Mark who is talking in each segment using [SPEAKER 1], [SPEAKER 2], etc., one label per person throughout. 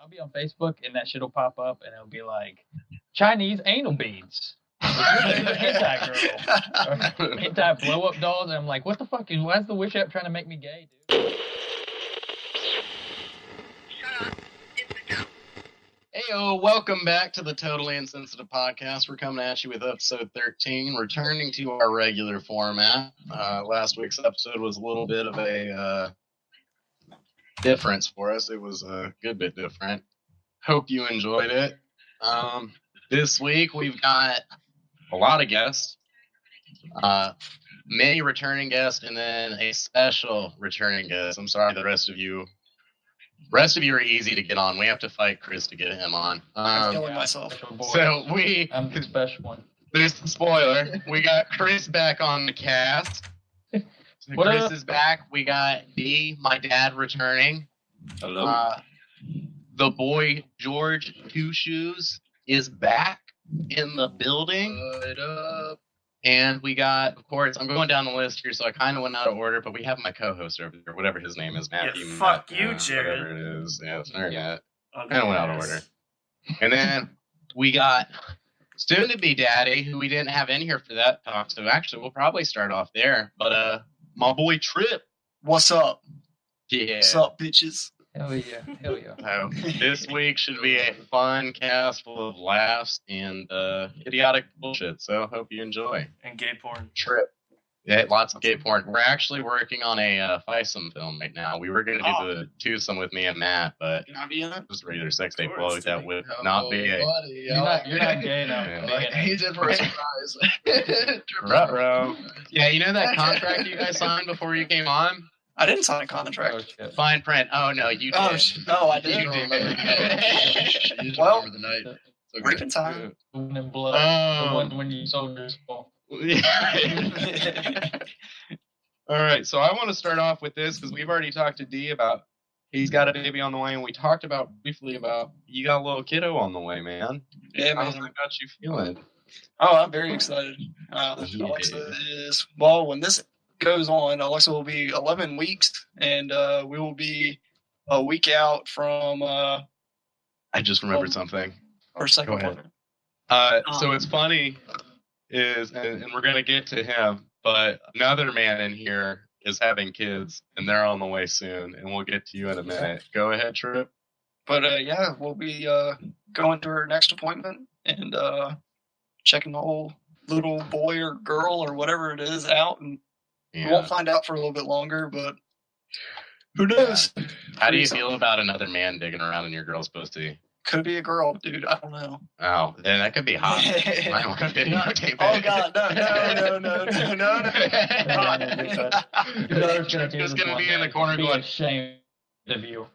[SPEAKER 1] I'll be on Facebook and that shit will pop up and it'll be like Chinese anal beads. Hentai girl. Or hentai blow up dolls. And I'm like, what the fuck? Why is the Wish app trying to make me gay, dude?
[SPEAKER 2] Heyo, welcome back to the Totally Insensitive podcast. We're coming at you with episode 13, returning to our regular format. Last week's episode was a little bit of a difference for us. It was a good bit different. Hope you enjoyed it. This week we've got a lot of guests, many returning guests, and then a special returning guest. I'm sorry, the rest of you are easy to get on. We have to fight Chris to get him on.
[SPEAKER 3] I'm killing myself.
[SPEAKER 1] I'm the special one.
[SPEAKER 2] There's the spoiler. We got Chris back on the cast. Chris is back. We got D, my dad, returning.
[SPEAKER 4] Hello.
[SPEAKER 2] The boy George Two Shoes is back in the building.
[SPEAKER 3] What up?
[SPEAKER 2] And we got, of course, I'm going down the list here, so I kind of went out of order, but we have my co-host over there, whatever his name is, Matthew.
[SPEAKER 4] Yeah, fuck you, Jared.
[SPEAKER 2] Whatever it is. Yeah, sorry, Matt.
[SPEAKER 4] Okay,
[SPEAKER 2] Kind of went out of order. And then we got soon-to-be daddy, who we didn't have in here for that talk, so actually we'll probably start off there. But my boy Tripp.
[SPEAKER 3] What's up?
[SPEAKER 2] Yeah.
[SPEAKER 3] What's up, bitches?
[SPEAKER 1] Hell yeah. Hell yeah.
[SPEAKER 2] So this week should be a fun cast full of laughs and idiotic bullshit, so hope you enjoy.
[SPEAKER 4] And gay porn.
[SPEAKER 2] Tripp. Yeah, lots of gay porn. We're actually working on a Fisum film right now. We were going to do the twosome with me and Matt, but
[SPEAKER 3] Can I be in it?
[SPEAKER 2] just regular sex tape flow that would
[SPEAKER 3] Oh,
[SPEAKER 2] not be a...
[SPEAKER 3] buddy.
[SPEAKER 1] You're not gay enough.
[SPEAKER 2] Yeah.
[SPEAKER 3] He's in for a surprise.
[SPEAKER 2] Ruh-roh. Yeah, you know that contract you guys signed before you came on?
[SPEAKER 3] I didn't sign a
[SPEAKER 1] Oh,
[SPEAKER 3] contract.
[SPEAKER 1] shit.
[SPEAKER 2] Fine print. Oh, no, you did.
[SPEAKER 3] No, I didn't.
[SPEAKER 2] You did.
[SPEAKER 3] Well,
[SPEAKER 5] the night. So
[SPEAKER 3] Breaking time.
[SPEAKER 1] The one in blood. The one when you sold your skull.
[SPEAKER 2] All right, so I want to start off with this because we've already talked to D about he's got a baby on the way, and we talked briefly about you got a little kiddo on the way, man.
[SPEAKER 3] Yeah,
[SPEAKER 2] How's
[SPEAKER 3] man.
[SPEAKER 2] that got you feeling?
[SPEAKER 3] Oh, I'm very excited. Alexa is, well, when this goes on, Alexa will be 11 weeks, and we will be a week out from
[SPEAKER 2] I just remembered something.
[SPEAKER 3] our second
[SPEAKER 2] Go ahead.
[SPEAKER 3] appointment.
[SPEAKER 2] So it's funny is, and we're gonna get to him, but another man in here is having kids, and they're on the way soon, and we'll get to you in a minute. Go ahead, Tripp.
[SPEAKER 3] But yeah, we'll be going to our next appointment and checking the whole little boy or girl or whatever it is out, and we won't find out for a little bit longer, but who knows?
[SPEAKER 2] How do you feel about another man digging around in your girl's pussy?
[SPEAKER 3] Could be a girl, dude. I don't know.
[SPEAKER 2] Oh, then that could be hot. Might want to videotape it.
[SPEAKER 3] Oh God, no.
[SPEAKER 1] Your daughter's gonna do
[SPEAKER 2] Just
[SPEAKER 1] this
[SPEAKER 2] gonna
[SPEAKER 1] one
[SPEAKER 2] be in the
[SPEAKER 1] day.
[SPEAKER 2] corner
[SPEAKER 1] Be
[SPEAKER 2] going,
[SPEAKER 1] ashamed of you.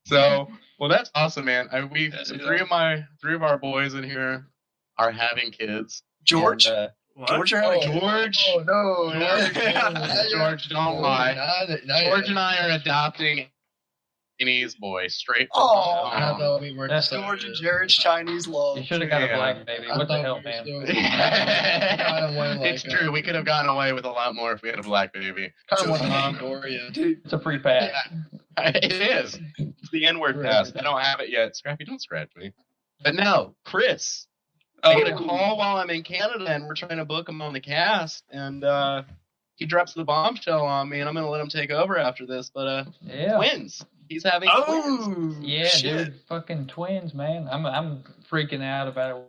[SPEAKER 2] So, well, that's awesome, man.
[SPEAKER 3] Yes,
[SPEAKER 2] Three of our boys in here are having kids.
[SPEAKER 3] George?
[SPEAKER 2] And,
[SPEAKER 4] What?
[SPEAKER 3] George, you're having a kid.
[SPEAKER 2] George,
[SPEAKER 5] Oh, no.
[SPEAKER 2] George, don't lie. George and I are adopting Chinese boy straight from
[SPEAKER 3] Oh.
[SPEAKER 5] I
[SPEAKER 2] home.
[SPEAKER 5] thought we were
[SPEAKER 1] That's
[SPEAKER 3] George and Jared's Chinese love.
[SPEAKER 1] You should have got
[SPEAKER 2] Yeah.
[SPEAKER 1] a black baby. What the hell, man?
[SPEAKER 2] It's true. We could have gotten away with a lot more if we had a black baby.
[SPEAKER 5] Kind of want
[SPEAKER 2] Um,
[SPEAKER 5] to Gloria.
[SPEAKER 3] Dude,
[SPEAKER 1] It's a free pass.
[SPEAKER 2] It is. It's the N-word pass. I don't have it yet. Scrappy, don't scratch me. But no, Chris. I get a call while I'm in Canada, and we're trying to book him on the cast, and he drops the bombshell on me, and I'm going to let him take over after this, but
[SPEAKER 1] Yeah.
[SPEAKER 2] twins. He's having twins.
[SPEAKER 3] oh,
[SPEAKER 1] Yeah,
[SPEAKER 3] shit.
[SPEAKER 1] dude. Fucking twins, man. I'm freaking out about it.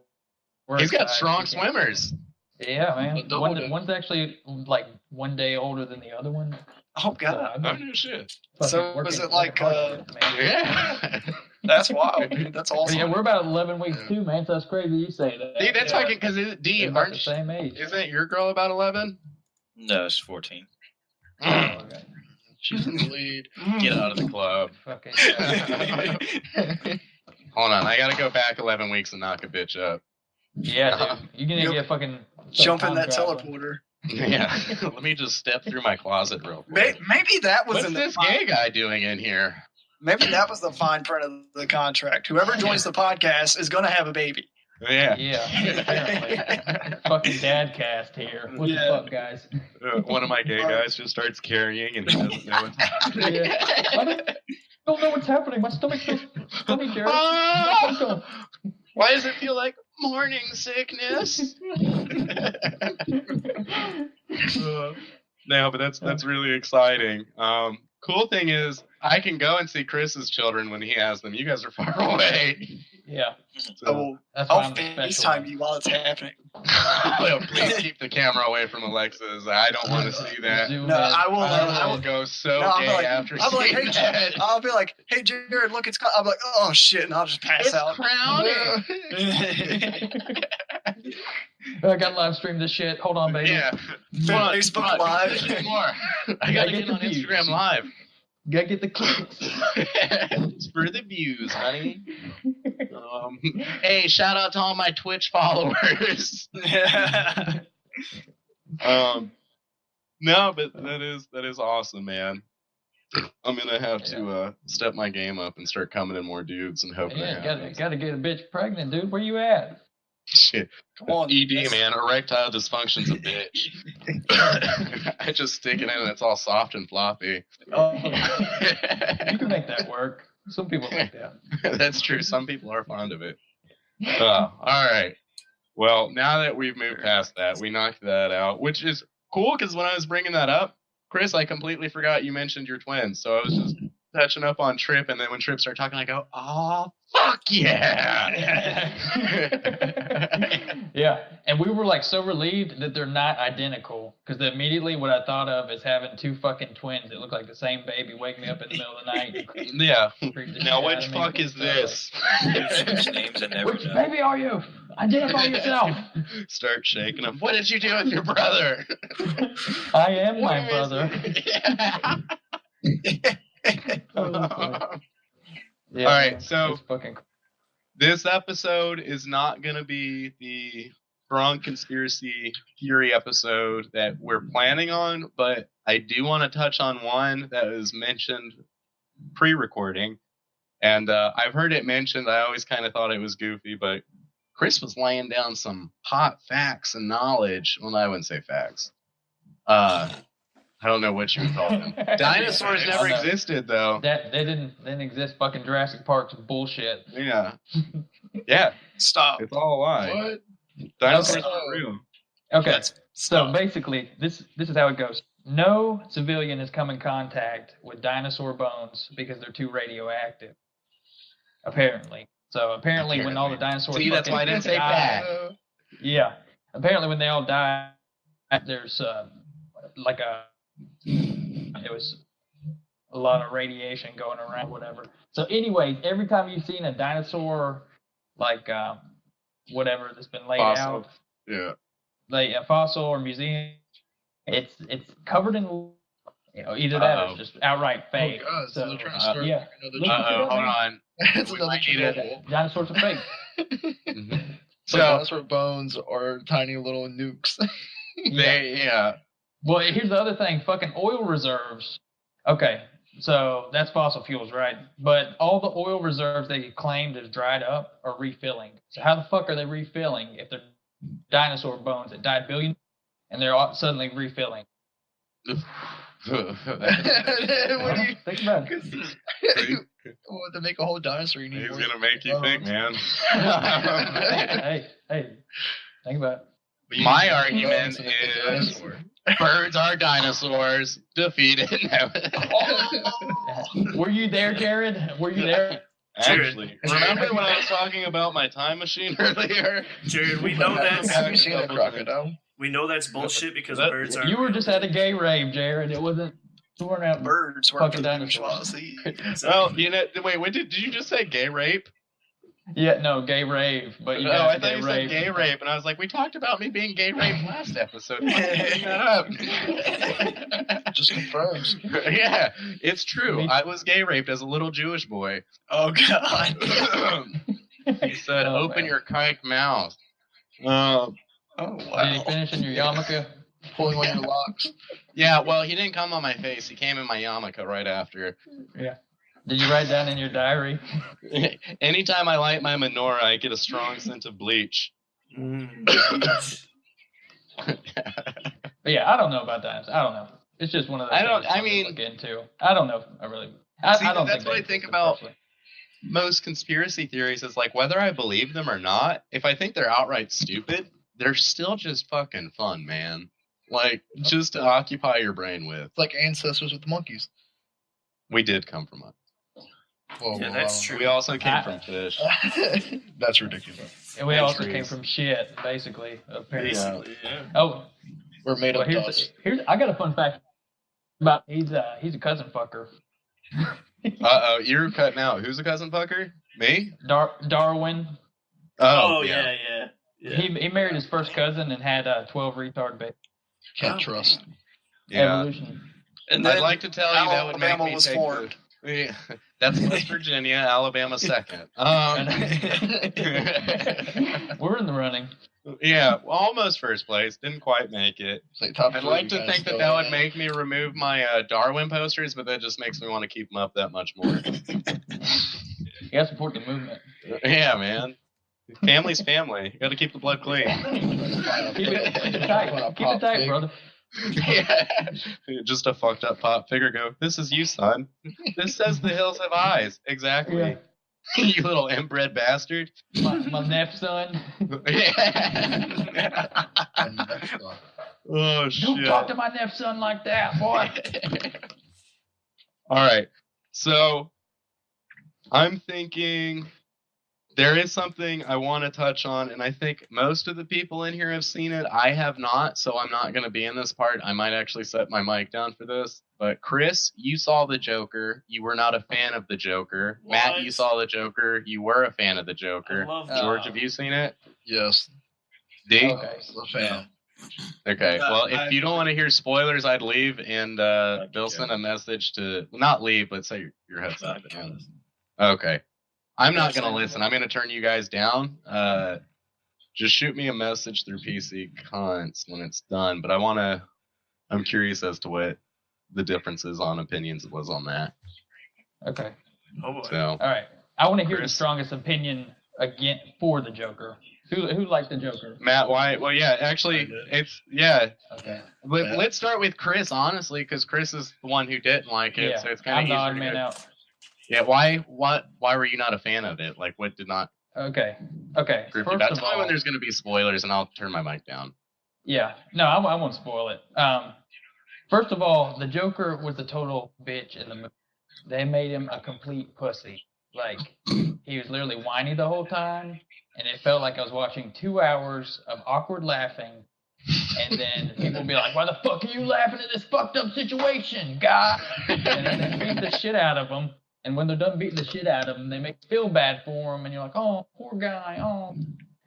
[SPEAKER 1] We're
[SPEAKER 2] He's got
[SPEAKER 1] excited.
[SPEAKER 2] strong swimmers.
[SPEAKER 1] Yeah, man.
[SPEAKER 5] A double dip.
[SPEAKER 1] One's actually like 1 day older than the other one.
[SPEAKER 3] Oh, God.
[SPEAKER 1] I've
[SPEAKER 2] Oh,
[SPEAKER 1] been
[SPEAKER 2] no shit.
[SPEAKER 1] fucking
[SPEAKER 3] So
[SPEAKER 1] working
[SPEAKER 3] is it like,
[SPEAKER 1] hard, man.
[SPEAKER 2] Yeah.
[SPEAKER 3] That's wild, dude. That's awesome.
[SPEAKER 1] Yeah, we're about 11 weeks too, man. So that's crazy you say that.
[SPEAKER 2] See, that's
[SPEAKER 3] Yeah.
[SPEAKER 2] fucking because D,
[SPEAKER 1] They're about the
[SPEAKER 2] aren't
[SPEAKER 1] same age.
[SPEAKER 2] isn't your girl about 11?
[SPEAKER 4] No, it's 14.
[SPEAKER 1] Oh, okay.
[SPEAKER 5] She's in the lead.
[SPEAKER 2] Get out of the club.
[SPEAKER 1] Fucking.
[SPEAKER 2] Hold on, I gotta go back 11 weeks and knock a bitch up.
[SPEAKER 1] Yeah, dude. You're gonna
[SPEAKER 3] Yep.
[SPEAKER 1] get fucking.
[SPEAKER 3] Jump in that
[SPEAKER 1] time traveler.
[SPEAKER 3] teleporter.
[SPEAKER 2] Yeah. Let me just step through my closet real quick.
[SPEAKER 3] Maybe that was
[SPEAKER 2] What's
[SPEAKER 3] in the
[SPEAKER 2] this gay guy doing in here?
[SPEAKER 3] Maybe that was the fine print of the contract. Whoever joins the podcast is going to have a baby.
[SPEAKER 2] Yeah.
[SPEAKER 1] Yeah, apparently. Fucking dad cast here. What the fuck, guys?
[SPEAKER 2] One of my gay guys just starts carrying and he doesn't know what's happening.
[SPEAKER 1] Yeah. I don't know what's happening. My stomach feels funny, Jared.
[SPEAKER 2] Why does it feel like morning sickness? No, but that's really exciting. Cool thing is, I can go and see Chris's children when he has them. You guys are far away.
[SPEAKER 1] Yeah.
[SPEAKER 2] So,
[SPEAKER 3] I'll FaceTime you while it's happening.
[SPEAKER 2] well, please keep the camera away from Alexa's. I don't want to see that.
[SPEAKER 1] Zoom
[SPEAKER 3] No,
[SPEAKER 1] in.
[SPEAKER 3] I
[SPEAKER 2] will go so
[SPEAKER 3] No,
[SPEAKER 2] gay after
[SPEAKER 3] I'll be like,
[SPEAKER 2] seeing
[SPEAKER 3] hey,
[SPEAKER 2] that.
[SPEAKER 3] I'll be like, hey, Jared, look, it's. I'll be like, oh shit, and I'll just pass
[SPEAKER 2] It's
[SPEAKER 3] out.
[SPEAKER 2] crowded.
[SPEAKER 1] I gotta live stream this shit. Hold on, baby.
[SPEAKER 2] Yeah.
[SPEAKER 3] Facebook Live.
[SPEAKER 2] More. I gotta get on
[SPEAKER 1] the views.
[SPEAKER 2] Instagram Live.
[SPEAKER 1] Gotta get the clicks.
[SPEAKER 2] It's for the views, honey. Hey, shout out to all my Twitch followers. No, but that is awesome, man. I'm gonna have to step my game up and start coming in more dudes and hoping.
[SPEAKER 1] Yeah, gotta get a bitch pregnant, dude. Where you at?
[SPEAKER 2] Shit.
[SPEAKER 3] Come on,
[SPEAKER 2] ED, man. Erectile dysfunction's a bitch. I just stick it in and it's all soft and floppy.
[SPEAKER 1] Oh, you can make that work. Some people like that.
[SPEAKER 2] That's true. Some people are fond of it. All right. Well, now that we've moved past that, we knocked that out, which is cool because when I was bringing that up, Chris, I completely forgot you mentioned your twins. So I was just touching up on Tripp, and then when Tripp started talking, I go, oh, fuck yeah.
[SPEAKER 1] Yeah, and we were like so relieved that they're not identical because immediately what I thought of is having two fucking twins that look like the same baby wake me up in the middle of the night.
[SPEAKER 2] Yeah.
[SPEAKER 1] Creep the
[SPEAKER 2] Now,
[SPEAKER 1] shit
[SPEAKER 2] which
[SPEAKER 1] out of me.
[SPEAKER 2] fuck is this?
[SPEAKER 4] Switch names and never
[SPEAKER 1] Which
[SPEAKER 4] know.
[SPEAKER 1] baby are you? Identify yourself.
[SPEAKER 2] Start shaking them. What did you do with your brother?
[SPEAKER 1] I am my
[SPEAKER 2] What is
[SPEAKER 1] brother.
[SPEAKER 2] it?
[SPEAKER 1] Yeah,
[SPEAKER 2] All right,
[SPEAKER 1] man,
[SPEAKER 2] so-
[SPEAKER 1] it's fucking
[SPEAKER 2] This episode is not going to be the strong conspiracy theory episode that we're planning on, but I do want to touch on one that was mentioned pre-recording. And I've heard it mentioned. I always kind of thought it was goofy, but Chris was laying down some hot facts and knowledge. Well, I wouldn't say facts. I don't know what you would call them. Dinosaurs never existed, though.
[SPEAKER 1] That they didn't exist. Fucking Jurassic Park's bullshit.
[SPEAKER 2] Yeah. Yeah.
[SPEAKER 3] Stop.
[SPEAKER 2] It's all a lie.
[SPEAKER 5] What?
[SPEAKER 2] Dinosaurs
[SPEAKER 1] Okay.
[SPEAKER 2] are real.
[SPEAKER 1] Okay, so basically, this is how it goes. No civilian has come in contact with dinosaur bones because they're too radioactive. Apparently. So apparently when all the dinosaurs
[SPEAKER 2] See, that's why I didn't say
[SPEAKER 1] died,
[SPEAKER 2] bad.
[SPEAKER 1] Yeah. Apparently when they all die, there's like it was a lot of radiation going around, whatever. So anyways, every time you've seen a dinosaur, like whatever that's been laid
[SPEAKER 2] Fossil.
[SPEAKER 1] out,
[SPEAKER 2] Yeah.
[SPEAKER 1] like a fossil or museum, it's covered in, either that or it's just outright fake.
[SPEAKER 5] Oh god, so they're trying to start
[SPEAKER 1] yeah.
[SPEAKER 5] another
[SPEAKER 1] Look
[SPEAKER 5] giant-
[SPEAKER 1] at
[SPEAKER 2] Uh-oh, hold on.
[SPEAKER 5] It's
[SPEAKER 2] We
[SPEAKER 5] another
[SPEAKER 2] might need it.
[SPEAKER 5] Chernobyl.
[SPEAKER 1] Dinosaurs are fake.
[SPEAKER 5] So
[SPEAKER 2] So,
[SPEAKER 5] dinosaur bones are tiny little nukes.
[SPEAKER 2] yeah.
[SPEAKER 1] Well, here's the other thing. Fucking oil reserves. Okay, so that's fossil fuels, right? But all the oil reserves they claimed is dried up are refilling. So how the fuck are they refilling if they're dinosaur bones that died billion and they're all suddenly refilling?
[SPEAKER 5] What do you?
[SPEAKER 1] Think about it.
[SPEAKER 5] Well, to make a whole dinosaur, you need
[SPEAKER 2] He's
[SPEAKER 5] more
[SPEAKER 2] gonna make you think,
[SPEAKER 5] bones.
[SPEAKER 2] man.
[SPEAKER 1] hey, think about
[SPEAKER 5] But you
[SPEAKER 2] My
[SPEAKER 5] need more
[SPEAKER 2] argument
[SPEAKER 5] bones to make a
[SPEAKER 2] is-
[SPEAKER 5] dinosaur.
[SPEAKER 2] Birds are dinosaurs. Defeated.
[SPEAKER 1] it. Were you there, Jared? Were you there?
[SPEAKER 2] Actually, remember when I was talking about my time machine earlier?
[SPEAKER 6] Jared, we know
[SPEAKER 5] Have
[SPEAKER 6] that's
[SPEAKER 5] you seen a crocodile?
[SPEAKER 6] bullshit because
[SPEAKER 2] That-
[SPEAKER 6] birds are.
[SPEAKER 1] You were just at a gay rave, Jared. It wasn't. You weren't out.
[SPEAKER 3] Birds were
[SPEAKER 1] Fucking
[SPEAKER 3] the
[SPEAKER 1] dinosaurs.
[SPEAKER 3] bourgeoisie.
[SPEAKER 2] Well, you know, wait, did you just say gay rape?
[SPEAKER 1] Yeah, no, gay rave. But you
[SPEAKER 2] No,
[SPEAKER 1] got
[SPEAKER 2] I thought
[SPEAKER 1] gay
[SPEAKER 2] you said
[SPEAKER 1] rave.
[SPEAKER 2] gay rape, and I was like, we talked about me being gay raped last episode. Why did you bring that up?
[SPEAKER 5] Just confirms.
[SPEAKER 2] Yeah, it's true.
[SPEAKER 1] Me-
[SPEAKER 2] I was gay raped as a little Jewish boy.
[SPEAKER 3] Oh god.
[SPEAKER 2] He said,
[SPEAKER 1] Oh,
[SPEAKER 2] "Open
[SPEAKER 1] man.
[SPEAKER 2] your kike mouth."
[SPEAKER 3] Oh
[SPEAKER 1] Did you
[SPEAKER 3] wow.
[SPEAKER 1] finish in your yarmulke?
[SPEAKER 5] Pulling on your locks.
[SPEAKER 2] Yeah, well, he didn't come on my face. He came in my yarmulke right after.
[SPEAKER 1] Yeah. Did you write down in your diary?
[SPEAKER 2] Anytime I light my menorah, I get a strong scent of bleach.
[SPEAKER 1] But yeah, I don't know about dinosaurs. I don't know. It's just one of those. Look into. I don't know. I don't
[SPEAKER 2] that's what I think about most conspiracy theories is like whether I believe them or not. If I think they're outright stupid, they're still just fucking fun, man. Like just to occupy your brain with.
[SPEAKER 5] It's like ancestors with the monkeys.
[SPEAKER 2] We did come from monkeys.
[SPEAKER 6] Yeah, that's true.
[SPEAKER 2] We also came from fish.
[SPEAKER 5] That's ridiculous.
[SPEAKER 1] And we also came from shit, basically. Apparently.
[SPEAKER 6] Yeah.
[SPEAKER 1] Oh,
[SPEAKER 5] We're made of dust.
[SPEAKER 1] I got a fun fact about he's a cousin fucker.
[SPEAKER 2] You're cutting out. Who's a cousin fucker? Me?
[SPEAKER 1] Darwin.
[SPEAKER 6] Oh yeah.
[SPEAKER 1] He married his first cousin and had 12 retard babies.
[SPEAKER 5] Can't trust.
[SPEAKER 2] Yeah.
[SPEAKER 1] Evolution.
[SPEAKER 3] And then
[SPEAKER 2] I'd like to tell you that would make
[SPEAKER 3] Alabama
[SPEAKER 2] me
[SPEAKER 3] was
[SPEAKER 2] take
[SPEAKER 3] formed.
[SPEAKER 2] That's West Virginia, Alabama second.
[SPEAKER 1] We're in the running.
[SPEAKER 2] Yeah, almost first place. Didn't quite make it.
[SPEAKER 5] It's like top
[SPEAKER 2] I'd
[SPEAKER 5] three
[SPEAKER 2] like to
[SPEAKER 5] guys
[SPEAKER 2] think that
[SPEAKER 5] go.
[SPEAKER 2] would make me remove my Darwin posters, but that just makes me want to keep them up that much more.
[SPEAKER 1] You gotta support the movement.
[SPEAKER 2] Yeah, man. Family's family. You got to keep the blood clean.
[SPEAKER 1] Keep it tight. Keep it tight, brother.
[SPEAKER 2] Yeah. Just a fucked up pop figure go, this is you, son. This says the hills have eyes. Exactly.
[SPEAKER 1] Yeah.
[SPEAKER 2] You little inbred bastard.
[SPEAKER 1] My nephew son.
[SPEAKER 2] Oh, shit.
[SPEAKER 1] Don't talk to my nephew son like that, boy.
[SPEAKER 2] All right. So I'm thinking there is something I want to touch on, and I think most of the people in here have seen it. I have not, so I'm not going to be in this part. I might actually set my mic down for this. But Chris, you saw the Joker. You were not a fan of the Joker.
[SPEAKER 6] What?
[SPEAKER 2] Matt, you saw the Joker. You were a fan of the Joker.
[SPEAKER 6] I love
[SPEAKER 2] George, have you seen it?
[SPEAKER 5] Yes.
[SPEAKER 2] D?
[SPEAKER 1] Okay.
[SPEAKER 5] A fan.
[SPEAKER 2] Okay. Well, if
[SPEAKER 3] I-
[SPEAKER 2] you don't want to hear spoilers, I'd leave and Bill sent a message to not leave, but say your headset. Okay. I'm not gonna listen. I'm gonna turn you guys down. Just shoot me a message through PC Cunts when it's done. But I'm curious as to what the differences on opinions was on that.
[SPEAKER 1] Okay.
[SPEAKER 6] Oh boy.
[SPEAKER 2] So
[SPEAKER 1] All right. I want to hear the
[SPEAKER 2] Chris?
[SPEAKER 1] strongest opinion again for the Joker. Who liked the Joker?
[SPEAKER 2] Matt, why? Well, yeah, actually, it's
[SPEAKER 1] Okay.
[SPEAKER 2] Let's start with Chris, honestly, because Chris is the one who didn't like it,
[SPEAKER 1] Yeah.
[SPEAKER 2] so it's kind
[SPEAKER 1] I'm
[SPEAKER 2] of
[SPEAKER 1] the
[SPEAKER 2] easier.
[SPEAKER 1] odd man out.
[SPEAKER 2] Yeah, why were you not a fan of it? Like, what did not
[SPEAKER 1] Okay.
[SPEAKER 2] grip you?
[SPEAKER 1] First
[SPEAKER 2] Tell
[SPEAKER 1] of
[SPEAKER 2] me when
[SPEAKER 1] all,
[SPEAKER 2] there's going to be spoilers, and I'll turn my mic down.
[SPEAKER 1] yeah. No, I won't spoil it. First of all, the Joker was a total bitch in the movie. They made him a complete pussy. Like, he was literally whiny the whole time, and it felt like I was watching 2 hours of awkward laughing, and then people would be like, why the fuck are you laughing at this fucked up situation, guy? And then they beat the shit out of him, and when they're done beating the shit out of him, they make you feel bad for him, and you're like, oh, poor guy, oh.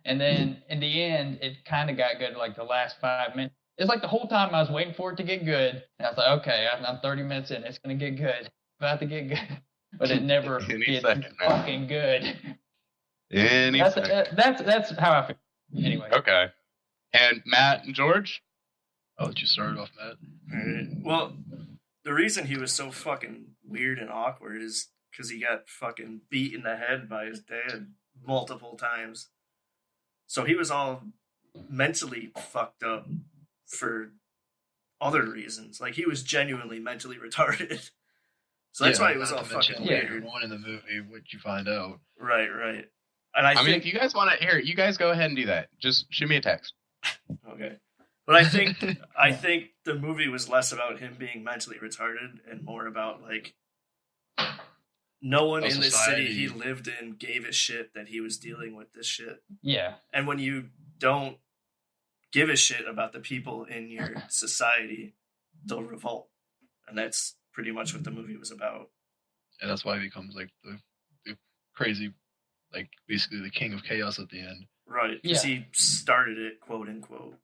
[SPEAKER 1] And then, in the end, it kind of got good, like, the last 5 minutes. It's like the whole time I was waiting for it to get good, and I was like, okay, I'm 30 minutes in, it's going to get good. About to get good. But it never
[SPEAKER 2] Any
[SPEAKER 1] gets
[SPEAKER 2] second, man.
[SPEAKER 1] fucking good.
[SPEAKER 2] That's
[SPEAKER 1] That's how I feel. Anyway.
[SPEAKER 2] okay. And Matt and George?
[SPEAKER 5] I'll let you start off, Matt.
[SPEAKER 6] Alright. Well, the reason he was so fucking weird and awkward is because he got fucking beat in the head by his dad multiple times. So he was all mentally fucked up for other reasons. Like, he was genuinely mentally retarded. So that's why he was all fucking weird.
[SPEAKER 5] One in the movie, what you find out.
[SPEAKER 6] Right. And I
[SPEAKER 2] mean,
[SPEAKER 6] think,
[SPEAKER 2] if you guys want to hear, you guys go ahead and do that. Just shoot me a text.
[SPEAKER 6] okay. But I think the movie was less about him being mentally retarded and more about, like, no one in the city he lived in gave a shit that he was dealing with this shit.
[SPEAKER 1] Yeah.
[SPEAKER 6] And when you don't give a shit about the people in your society, they'll revolt. And that's pretty much what the movie was about.
[SPEAKER 5] And that's why he becomes, like, the crazy, like, basically the king of chaos at the end.
[SPEAKER 6] Right. Because he started it, quote unquote.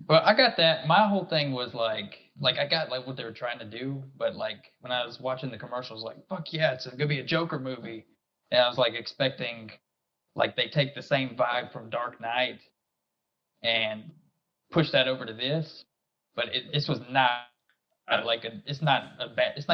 [SPEAKER 1] Well, I got that. My whole thing was like I got like what they were trying to do, but like when I was watching the commercials, like fuck yeah, it's gonna be a Joker movie, and I was like expecting like they take the same vibe from Dark Knight and push that over to this, but this was not like it's not